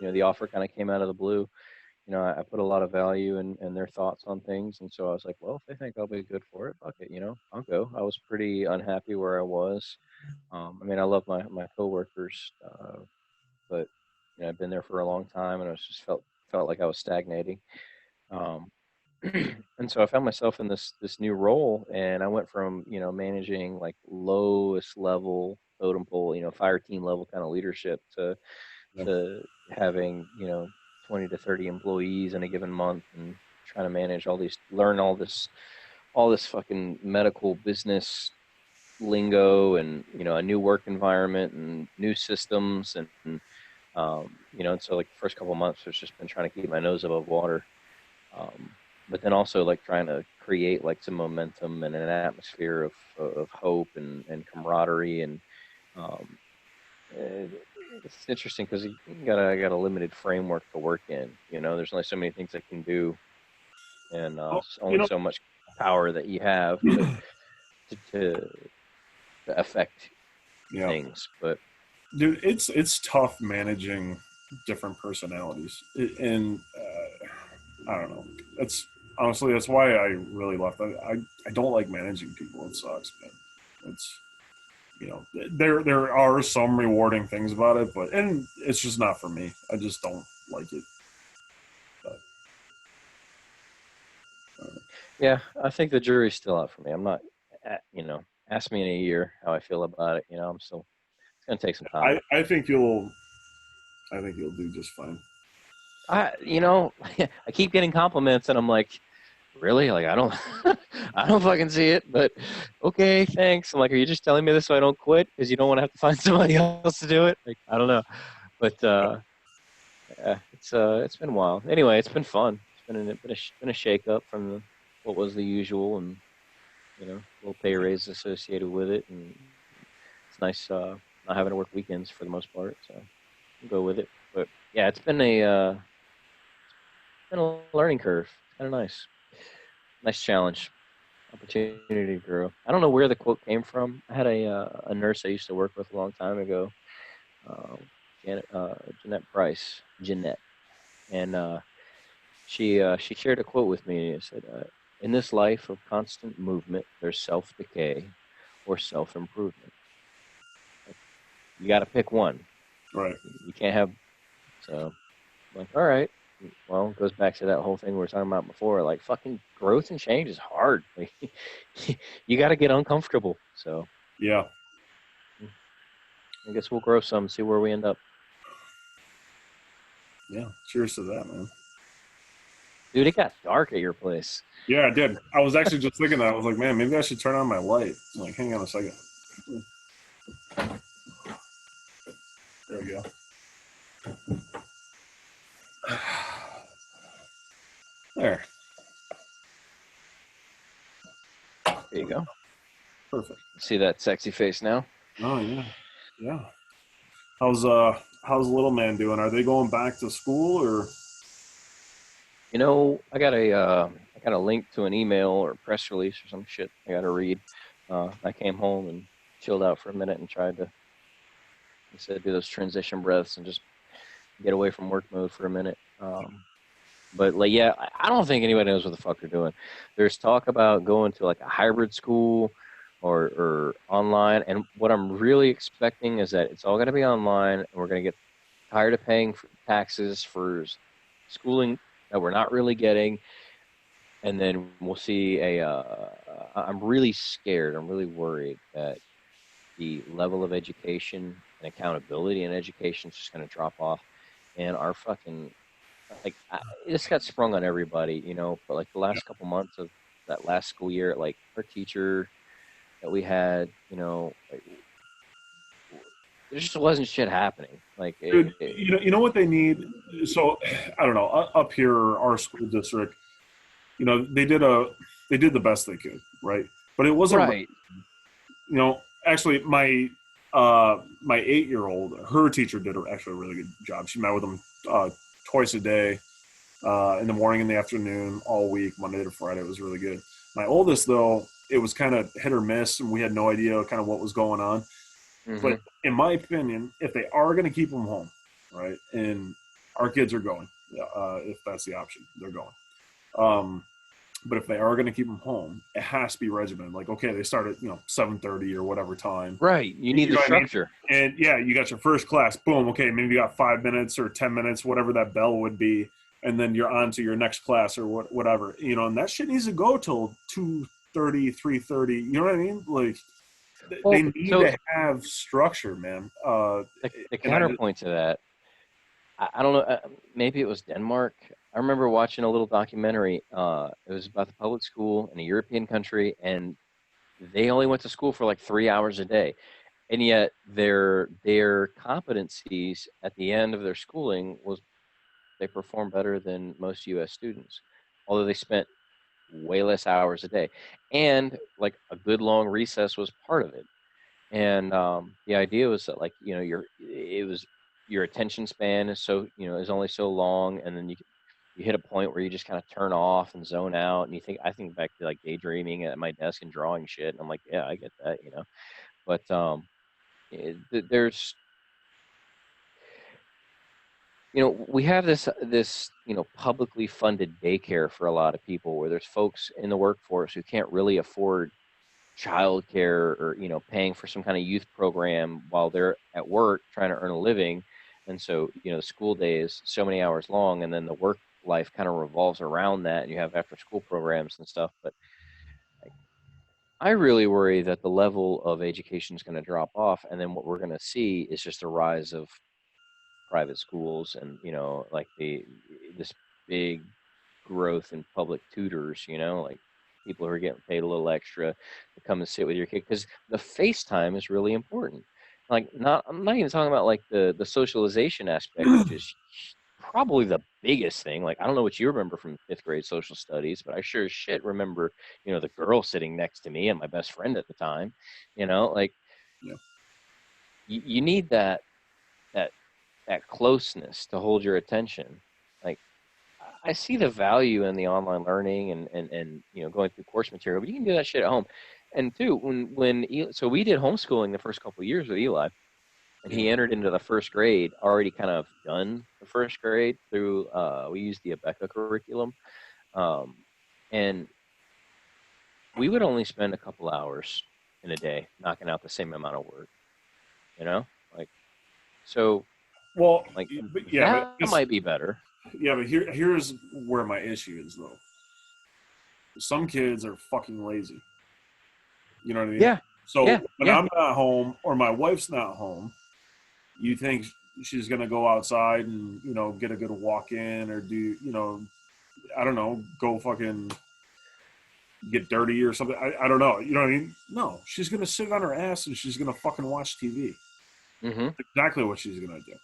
S2: the offer kind of came out of the blue. I put a lot of value in their thoughts on things, and so I was like, well, if they think I'll be good for it, fuck it, I'll go. I was pretty unhappy where I was. I mean, I love my coworkers, but I've been there for a long time, and I was just felt like I was stagnating. Um, and so I found myself in this new role, and I went from managing like lowest level totem pole, fire team level kind of leadership to having 20 to 30 employees in a given month, and trying to manage learn all this fucking medical business lingo, and a new work environment and new systems, and so like the first couple of months I've just been trying to keep my nose above water. But then also like trying to create like some momentum and an atmosphere of hope and camaraderie, and um, it's interesting because you got a limited framework to work in. There's only so many things I can do, and
S1: Oh, you
S2: only
S1: know,
S2: so much power that you have to affect
S1: yeah,
S2: things. But
S1: dude, it's tough managing different personalities, and I don't know. That's honestly that's why I really left. I don't like managing people. It sucks, man. It's there are some rewarding things about it, but and it's just not for me. I just don't like it. But,
S2: yeah, I think the jury's still out for me. I'm not, ask me in a year how I feel about it. I'm still, it's going to take some time.
S1: I think you'll do just fine.
S2: I keep getting compliments, and I'm like, really? Like, I don't, I don't fucking see it, but okay, thanks. I'm like, are you just telling me this so I don't quit because you don't want to have to find somebody else to do it? Like, I don't know, but yeah, it's been wild. Anyway, it's been fun. It's been a shake up from what was the usual, and little pay raise associated with it, and it's nice not having to work weekends for the most part, so I'll go with it. But yeah, it's been a learning curve. It's kind of nice challenge, opportunity to grow. I don't know where the quote came from. I had a nurse I used to work with a long time ago, uh, Jeanette Price, Jeanette, and she shared a quote with me. It said, "In this life of constant movement, there's self decay or self improvement. Like, you got to pick one.
S1: Right.
S2: You can't have." So, I'm like, all right. Well, it goes back to that whole thing we were talking about before. Like, fucking growth and change is hard. Like, you got to get uncomfortable. So,
S1: Yeah.
S2: I guess we'll grow some, see where we end up.
S1: Yeah. Cheers to that, man.
S2: Dude, it got dark at your place.
S1: Yeah, I did. I was actually just thinking that. I was like, man, maybe I should turn on my light. I'm like, hang on a second. There we go. There.
S2: There you go.
S1: Perfect.
S2: See that sexy face now?
S1: Oh yeah. Yeah. How's little man doing? Are they going back to school or?
S2: I got a link to an email or press release or some shit I got to read. I came home and chilled out for a minute and tried to, instead, do those transition breaths and just get away from work mode for a minute. But like, yeah, I don't think anybody knows what the fuck they're doing. There's talk about going to like a hybrid school or online, and what I'm really expecting is that it's all going to be online, and we're going to get tired of paying for taxes for schooling that we're not really getting, and then we'll see a. I'm really scared. I'm really worried that the level of education and accountability in education is just going to drop off, and our fucking like it just got sprung on everybody, you know. But like the
S1: Yeah.
S2: last couple months of that last school year, like our teacher that we had, you know, like there just wasn't shit happening. Like
S1: Dude, you know what they need? So I don't know. Up here, our school district, you know, they did the best they could, right? But it wasn't,
S2: right,
S1: you know, actually my 8-year-old, her teacher did actually a really good job. She met with them twice a day, in the morning and the afternoon, all week, Monday to Friday. It was really good. My oldest, though, it was kind of hit or miss, and we had no idea kind of what was going on.
S2: mm-hmm.
S1: But in my opinion, if they are going to keep them home, right, and our kids are going, if that's the option, they're going. Um, but if they are going to keep them home, it has to be regimented. Like, okay, they start at 7:30 or whatever time.
S2: Right. You need
S1: You
S2: the
S1: know what I mean?
S2: structure.
S1: And yeah, you got your first class. Boom. Okay, maybe you got 5 minutes or 10 minutes, whatever that bell would be, and then you're on to your next class or whatever. And that shit needs to go till 2:30, 3:30. You know what I mean? Like they
S2: Well,
S1: need
S2: so
S1: to have structure, man.
S2: the
S1: And I just
S2: counterpoint to that, I don't know, maybe it was Denmark. I remember watching a little documentary. It was about the public school in a European country, and they only went to school for like 3 hours a day, and yet their competencies at the end of their schooling was they performed better than most U.S. students, although they spent way less hours a day, and like a good long recess was part of it. And the idea was that like your attention span is is only so long, and then you hit a point where you just kind of turn off and zone out, and I think back to like daydreaming at my desk and drawing shit, and I'm like, yeah, I get that, you know. But there's we have this publicly funded daycare for a lot of people, where there's folks in the workforce who can't really afford childcare, or paying for some kind of youth program while they're at work trying to earn a living. And so the school day is so many hours long, and then the work life kind of revolves around that, and you have after school programs and stuff. But I really worry that the level of education is going to drop off, and then what we're going to see is just a rise of private schools, and like this big growth in public tutors, like people who are getting paid a little extra to come and sit with your kid, because the FaceTime is really important. Like, I'm not even talking about like the socialization aspect, which is probably the biggest thing. Like, I don't know what you remember from fifth grade social studies, but I sure as shit remember, the girl sitting next to me and my best friend at the time. Like,
S1: yeah.
S2: you need that that closeness to hold your attention. Like, I see the value in the online learning and going through course material, but you can do that shit at home. And two, so we did homeschooling the first couple of years with Eli, and
S1: Yeah.
S2: he entered into the first grade already kind of done the first grade through we used the Abeka curriculum, um, and we would only spend a couple hours in a day knocking out the same amount of work, like, so
S1: Well,
S2: like
S1: but yeah, but
S2: that might be better.
S1: but here's where my issue is though. Some kids are fucking lazy. You know what I mean?
S2: Yeah,
S1: So
S2: yeah,
S1: when
S2: yeah.
S1: I'm not home or my wife's not home, you think she's gonna go outside and get a good walk in or do I don't know, go fucking get dirty or something. I don't know. You know what I mean? No, she's gonna sit on her ass and she's gonna fucking watch TV.
S2: Mm-hmm.
S1: That's exactly what she's gonna do,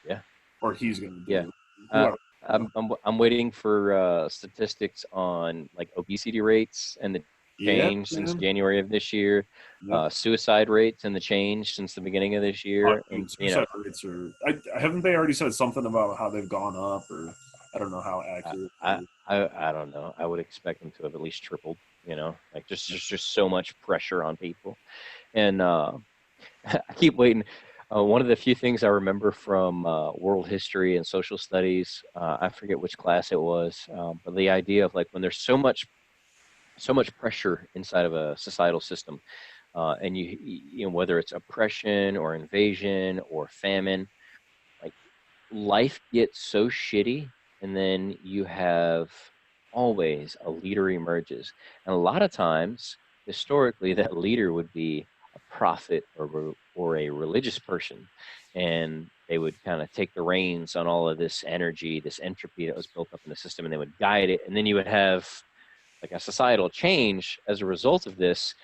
S2: Yeah.
S1: or he's gonna
S2: Yeah.
S1: do,
S2: Uh,
S1: whoever.
S2: I'm waiting for statistics on like obesity rates and the
S1: Yep,
S2: change since
S1: man.
S2: January of this year,
S1: Yep.
S2: suicide rates and the change since the beginning of this year, and
S1: Dude, suicide rates are. Haven't they already said something about how they've gone up, or I don't know how
S2: I,
S1: accurate
S2: I
S1: it is.
S2: I don't know. I would expect them to have at least tripled. Like just so much pressure on people, and I keep waiting. One of the few things I remember from world history and social studies, I forget which class it was, but the idea of like when there's so much pressure inside of a societal system, and you know whether it's oppression or invasion or famine, like life gets so shitty, and then you have always a leader emerges, and a lot of times historically that leader would be a prophet or a religious person, and they would kind of take the reins on all of this energy, this entropy that was built up in the system, and they would guide it, and then you would have like a societal change as a result of this,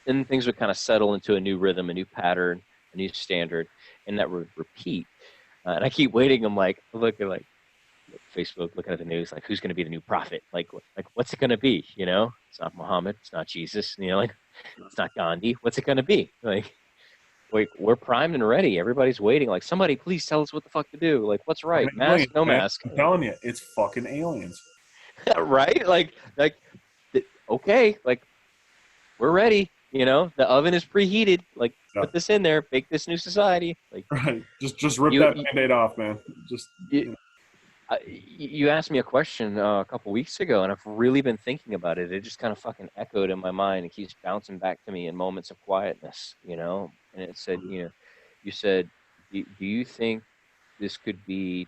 S2: then things would kind of settle into a new rhythm, a new pattern, a new standard, and that would repeat. And I keep waiting. I'm like, looking like Facebook, looking at the news, like who's going to be the new prophet? Like what's it going to be? You know, it's not Muhammad, it's not Jesus. You know, like it's not Gandhi. What's it going to be? Like, wait, we're primed and ready. Everybody's waiting. Like, somebody, please tell us what the fuck to do. Like, what's right?
S1: Fucking
S2: Mask,
S1: aliens,
S2: no
S1: man.
S2: mask.
S1: I'm telling you, it's fucking aliens.
S2: Right? Like, okay, like we're ready. You know, the oven is preheated. Like,
S1: Yeah.
S2: put this in there, bake this new society. Like,
S1: Right. Just rip
S2: you,
S1: that
S2: you,
S1: Band-Aid off, man. Just
S2: you, you asked me a question a couple weeks ago, and I've really been thinking about it. It just kind of fucking echoed in my mind. It keeps bouncing back to me in moments of quietness, you know. And it said, you know, you said, do you think this could be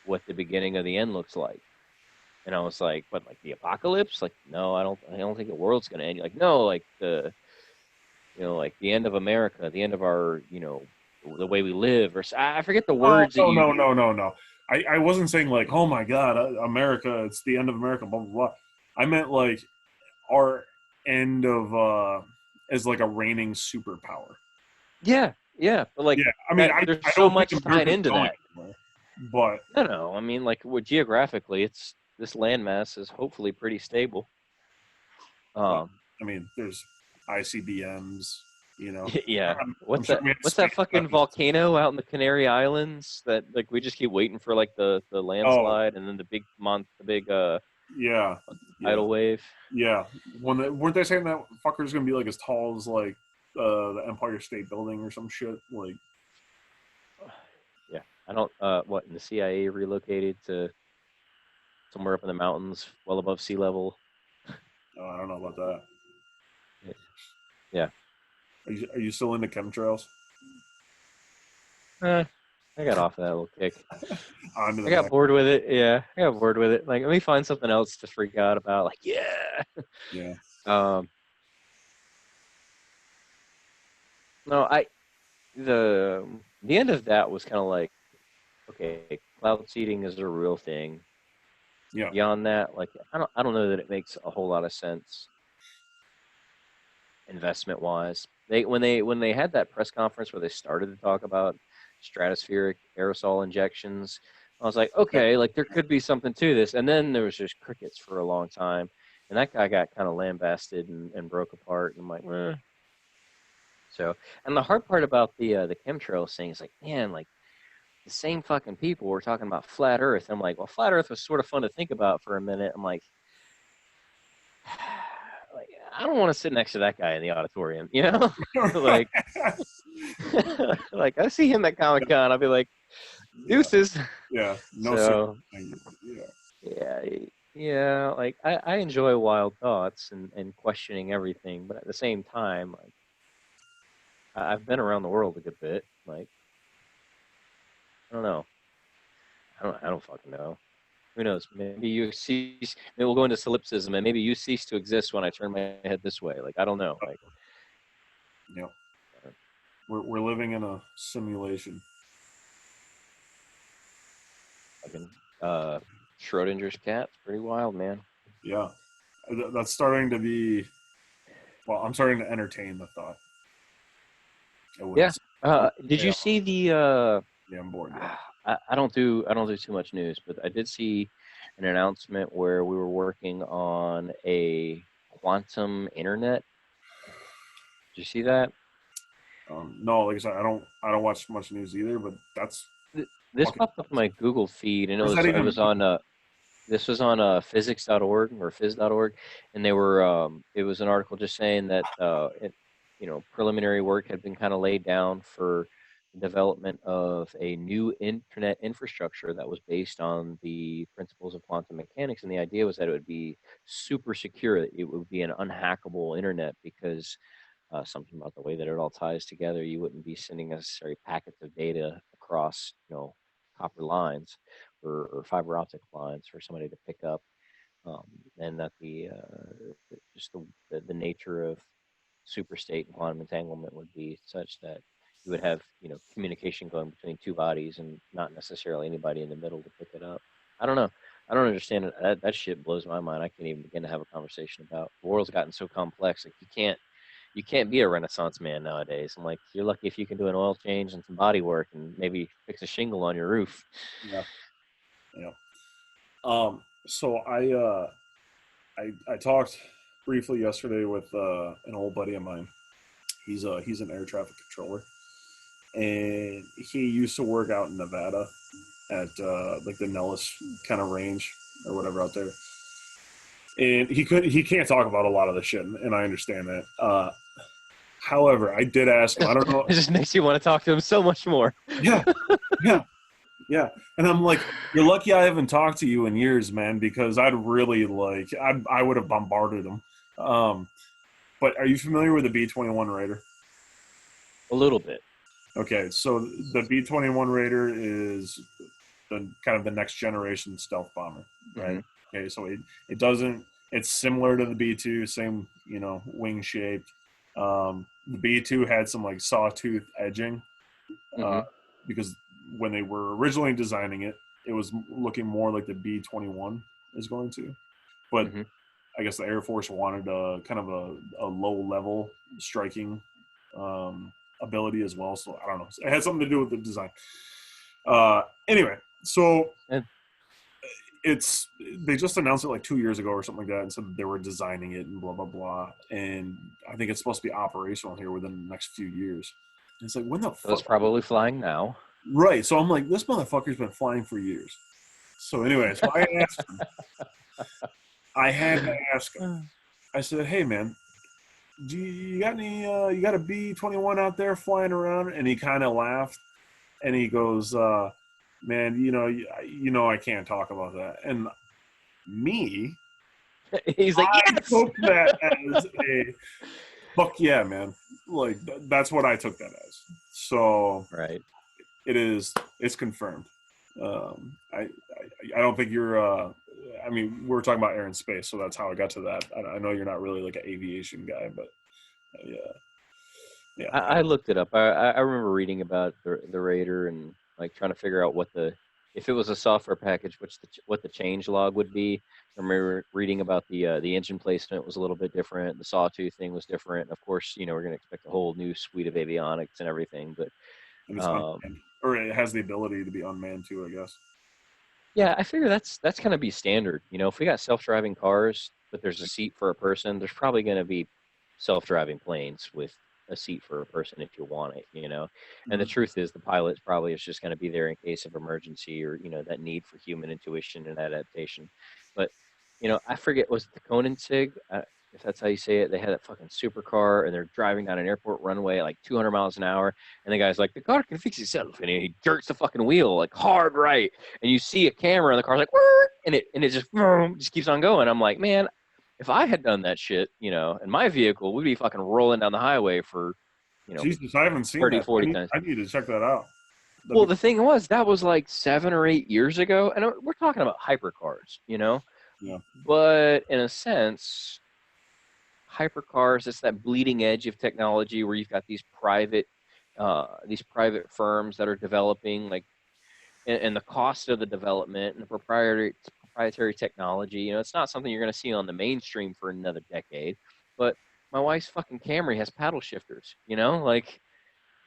S2: what the beginning of the end looks like? And I was like, what, like the apocalypse? Like, no, I don't think the world's gonna end. You're like, no, like you know, like the end of America, the end of our, you know, the way we live, or I forget the
S1: oh
S2: words that
S1: no
S2: you.
S1: no no no no. I wasn't saying like, oh my god, America, it's the end of America, blah blah blah. I meant like our end of as like a reigning superpower.
S2: Yeah, yeah, but like
S1: Yeah, I mean,
S2: that, there's
S1: I
S2: so
S1: don't think
S2: much tied
S1: America's
S2: into
S1: going
S2: that.
S1: anywhere, but
S2: No, no, I mean, like, well, geographically, it's this landmass is hopefully pretty stable.
S1: well,
S2: Um,
S1: I mean, there's ICBMs, you know.
S2: yeah.
S1: I'm sure we have
S2: What's that
S1: space
S2: fucking
S1: weapons.
S2: volcano out in the Canary Islands that like we just keep waiting for like the
S1: Oh
S2: landslide and then the big
S1: yeah, yeah.
S2: tidal wave.
S1: Yeah, weren't they saying that fucker's gonna be like as tall as like the Empire State Building or some shit? Like,
S2: Yeah, I don't. What, and the CIA relocated to somewhere up in the mountains, well above sea level.
S1: I don't know about that.
S2: Yeah.
S1: Are you still into chemtrails?
S2: Eh, I got off of that little kick.
S1: Onto
S2: I
S1: the
S2: got
S1: next.
S2: bored with it. Yeah, I got bored with it. Like, let me find something else to freak out about. Like, yeah.
S1: Yeah.
S2: Um, no, the end of that was kind of like, okay, cloud seeding is a real thing.
S1: Yeah.
S2: Beyond that, like, I don't know that it makes a whole lot of sense investment wise. When they had that press conference where they started to talk about stratospheric aerosol injections, I was like, okay, like there could be something to this. And then there was just crickets for a long time, and that guy got kind of lambasted and broke apart. And I'm like, eh. So, and the hard part about the chemtrails thing is like, man, like the same fucking people were talking about flat Earth. I'm like, well, flat Earth was sort of fun to think about for a minute. I'm like, like I don't want to sit next to that guy in the auditorium, you know? Like, like I see him at Comic Con, I'll be like,
S1: Yeah.
S2: deuces.
S1: Yeah. No sir.
S2: So
S1: Yeah.
S2: yeah, yeah. Like I enjoy wild thoughts and questioning everything, but at the same time, like I've been around the world a good bit. Like I don't know, I don't fucking know. Who knows? Maybe you cease. Maybe we'll go into solipsism, and maybe you cease to exist when I turn my head this way. Like I don't know. Like
S1: Yeah. We're living in a simulation.
S2: fucking Schrodinger's cat's pretty wild, man.
S1: Yeah. That's starting to be. Well, I'm starting to entertain the thought. I
S2: Yeah.
S1: wouldn't. I wouldn't
S2: Did
S1: say
S2: you see the?
S1: I'm bored yet.
S2: I don't do too much news, but I did see an announcement where we were working on a quantum internet. Did you see that?
S1: No, like I said, I don't watch much news either. But that's
S2: This
S1: fucking.
S2: popped up in my Google feed, and
S1: What does that
S2: it
S1: even
S2: was
S1: mean?
S2: on this was on physics.org or phys.org, and they were it was an article just saying that you know, preliminary work had been kind of laid down for development of a new internet infrastructure that was based on the principles of quantum mechanics. And the idea was that it would be super secure. It would be an unhackable internet because something about the way that it all ties together. You wouldn't be sending necessary packets of data across, copper lines or fiber optic lines for somebody to pick up, um, and that the just the nature of superstate and quantum entanglement would be such that you would have communication going between two bodies and not necessarily anybody in the middle to pick it up. I don't know. I don't understand it. That shit blows my mind. I can't even begin to have a conversation about. The world's gotten so complex. Like you can't be a Renaissance man nowadays. I'm like, you're lucky if you can do an oil change and some body work and maybe fix a shingle on your roof.
S1: Yeah. Yeah. So I talked briefly yesterday with an old buddy of mine. He's an air traffic controller, and he used to work out in Nevada at like the Nellis kind of range or whatever out there. And he can't talk about a lot of the shit, and I understand that. However, I did ask him. I don't know.
S2: It just makes you want to talk to him so much more.
S1: Yeah, yeah, yeah. And I'm like, you're lucky I haven't talked to you in years, man, because I'd really I would have bombarded him. But are you familiar with the B-21 Raider?
S2: A little bit.
S1: Okay, so the B-21 Raider is the kind of the next generation stealth bomber, right? Mm-hmm. Okay, so it doesn't. It's similar to the B-2, same wing shaped. The B-2 had some like sawtooth edging, because when they were originally designing it, it was looking more like the B-21 is going to, but I guess the Air Force wanted a kind of a low level striking ability as well. So I don't know. It had something to do with the design. Anyway, so they just announced it like 2 years ago or something like that, and said they were designing it and blah blah blah. And I think it's supposed to be operational here within the next few years. And it's like, when the fuck?
S2: It's probably flying now,
S1: right? So I'm like, this motherfucker's been flying for years. So anyway, so I asked him. I had to ask him. I said, "Hey man, you got any? You got a B-21 out there flying around?" And he kind of laughed, and he goes, "Man, I can't talk about that." And me,
S2: he's like,
S1: I
S2: yes!
S1: took that as a fuck yeah, man. Like that's what I took that as. So
S2: right,
S1: it's confirmed. I don't think you're. I mean, we're talking about air and space, so that's how I got to that. I know you're not really like an aviation guy, but yeah.
S2: I looked it up. I remember reading about the Raider and like trying to figure out if it was a software package, what the change log would be. I remember reading about the engine placement was a little bit different. The sawtooth thing was different. Of course, we're going to expect a whole new suite of avionics and everything, but
S1: and or it has the ability to be unmanned too, I guess.
S2: Yeah, I figure that's going to be standard. If we got self-driving cars, but there's a seat for a person, there's probably going to be self-driving planes with a seat for a person if you want it, And the truth is the pilot probably is just going to be there in case of emergency or, that need for human intuition and adaptation. But, I forget, was it the Koenigsegg? If that's how you say it, they had that fucking supercar and they're driving down an airport runway at like 200 miles an hour. And the guy's like, the car can fix itself. And he jerks the fucking wheel like hard right. And you see a camera and the car's like, and it just keeps on going. I'm like, man, if I had done that shit, in my vehicle, we'd be fucking rolling down the highway for,
S1: Jesus, I haven't seen
S2: 30,
S1: that.
S2: 40 times.
S1: I need to check that out.
S2: Well, the thing was, that was like 7 or 8 years ago. And we're talking about hypercars,
S1: Yeah.
S2: But in a sense, hypercars, it's that bleeding edge of technology where you've got these private firms that are developing, like, and the cost of the development and the proprietary technology, it's not something you're going to see on the mainstream for another decade. But my wife's fucking Camry has paddle shifters, like,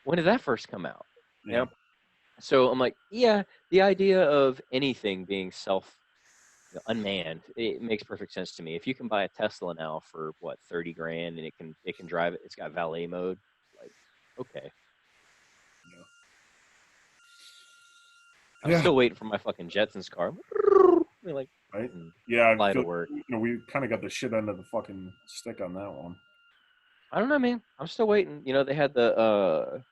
S2: when did that first come out?
S1: Yeah.
S2: So I'm like, yeah, the idea of anything being unmanned, it makes perfect sense to me. If you can buy a Tesla now for what, 30 grand, and it can drive it, it's got valet mode, like, okay. I'm still waiting for my fucking Jetsons car. Like,
S1: right? Yeah,
S2: fly to work.
S1: We kind of got the shit end of the fucking stick on that one.
S2: I don't know, man. I'm still waiting. They had the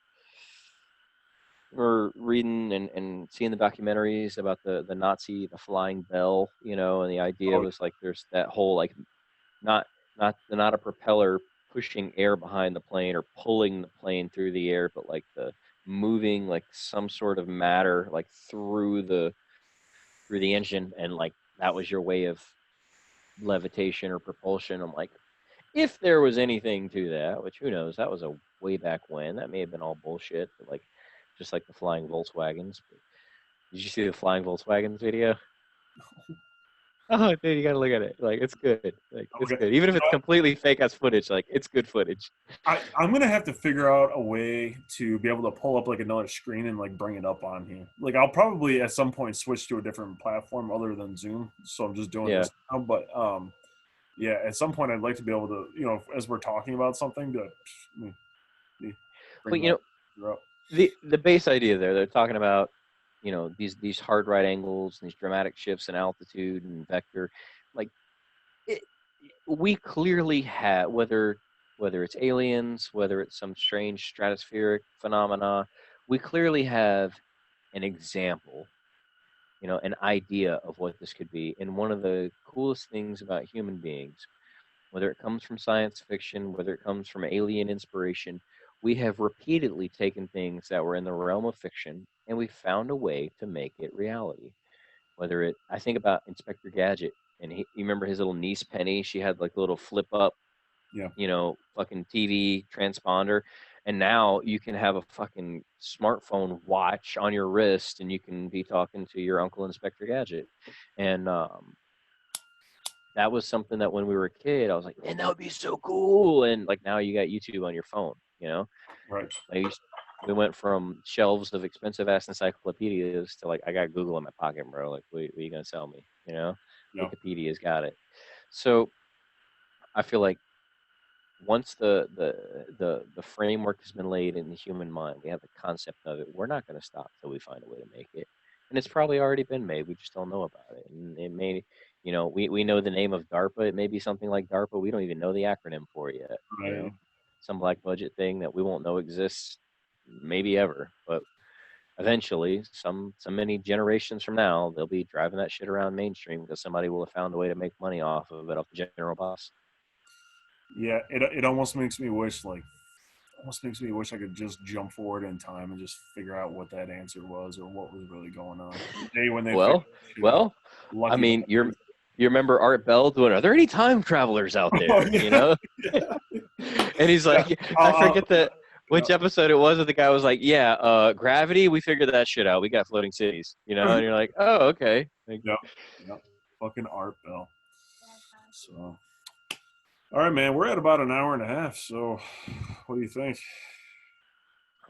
S2: remember reading and seeing the documentaries about the the flying bell, you know, and the idea
S1: Oh,
S2: was like there's that whole like not not a propeller pushing air behind the plane or pulling the plane through the air, but like the moving like some sort of matter like through the engine, and like that was your way of levitation or propulsion. I'm like, if there was anything to that, which who knows, that was a way back when. That may have been all bullshit, but like just like the flying Volkswagens. But did you see the flying Volkswagens video? Oh, dude, you gotta look at it. Like, it's good. Like, it's
S1: okay.
S2: good. Even if it's completely fake ass footage, like, it's good footage.
S1: I'm gonna have to figure out a way to be able to pull up like another screen and like bring it up on here. Like I'll probably at some point switch to a different platform other than Zoom. So I'm just doing
S2: Yeah.
S1: this now. But yeah, at some point I'd like to be able to, you know, as we're talking about something, to
S2: But
S1: bring
S2: you
S1: that up.
S2: know, the base idea there, they're talking about, you know, these hard right angles and these dramatic shifts in altitude and vector. Like, it, we clearly have, whether it's aliens, whether it's some strange stratospheric phenomena, we clearly have an example, you know, an idea of what this could be. And one of the coolest things about human beings, whether it comes from science fiction, whether it comes from alien inspiration, we have repeatedly taken things that were in the realm of fiction and we found a way to make it reality. Whether it, I think about Inspector Gadget, and you remember his little niece Penny? She had like a little flip up,
S1: Yeah.
S2: you know, fucking TV transponder. And now you can have a fucking smartphone watch on your wrist and you can be talking to your Uncle Inspector Gadget. And that was something that when we were a kid, I was like, man, that would be so cool. And like now you got YouTube on your phone, you know?
S1: Right.
S2: Like we went from shelves of expensive ass encyclopedias to like, I got Google in my pocket, bro. Like, what are you going to sell me? You know?
S1: Yeah.
S2: Wikipedia's got it. So I feel like once the framework has been laid in the human mind, we have the concept of it. We're not going to stop till we find a way to make it, and it's probably already been made. We just don't know about it, and it may, you know, we know the name of DARPA. It may be something like DARPA. We don't even know the acronym for it yet. You
S1: Right.
S2: know, some black budget thing that we won't know exists, maybe ever, but eventually, some many generations from now, they'll be driving that shit around mainstream because somebody will have found a way to make money off of it, off the general bus.
S1: Yeah. It almost makes me wish I could just jump forward in time and just figure out what that answer was or what was really going on. The day when they figured
S2: Well,
S1: that shit out.
S2: well, I
S1: Lucky
S2: mean,
S1: bastards.
S2: you remember Art Bell doing? Are there any time travelers out
S1: Oh
S2: there? You
S1: yeah.
S2: know,
S1: Yeah.
S2: and he's
S1: Yeah.
S2: like, I forget the
S1: Yeah.
S2: which episode it was, that the guy was like, yeah, gravity, we figured that shit out. We got floating cities, you know, and you're like, oh, okay. Like,
S1: Yep. Yep. Fucking Art Bell. So, all right, man. We're at about an hour and a half. So, what do you think?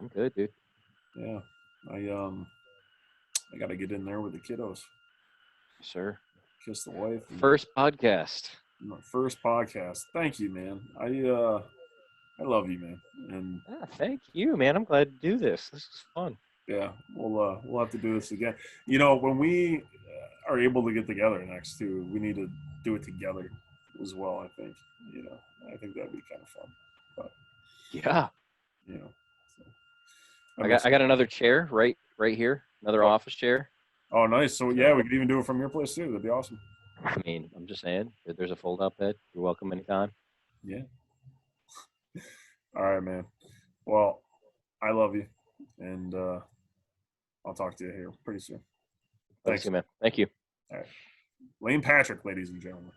S2: I'm good, dude.
S1: Yeah. I I got to get in there with the kiddos.
S2: Sir.
S1: Kiss the wife. And
S2: First podcast.
S1: my first podcast. Thank you, man. I love you, man. And
S2: Ah, thank you, man. I'm glad to do this. This is fun.
S1: yeah, we'll have to do this again. You know, when we are able to get together next too, we need to do it together as well. I think. You know, I think that'd be kind of fun. But
S2: Yeah.
S1: you know, so I miss.
S2: I got another chair right here, another
S1: Oh,
S2: office chair.
S1: oh, nice. So yeah,
S2: So
S1: we could even do it from your place too. That'd be awesome.
S2: I mean, I'm just saying that there's a fold up bed. You're welcome anytime.
S1: Yeah. All right, man. Well, I love you, and I'll talk to you here pretty soon.
S2: Love you,
S1: Thanks.
S2: man. Thank you.
S1: All right. Lane Patrick, ladies and gentlemen.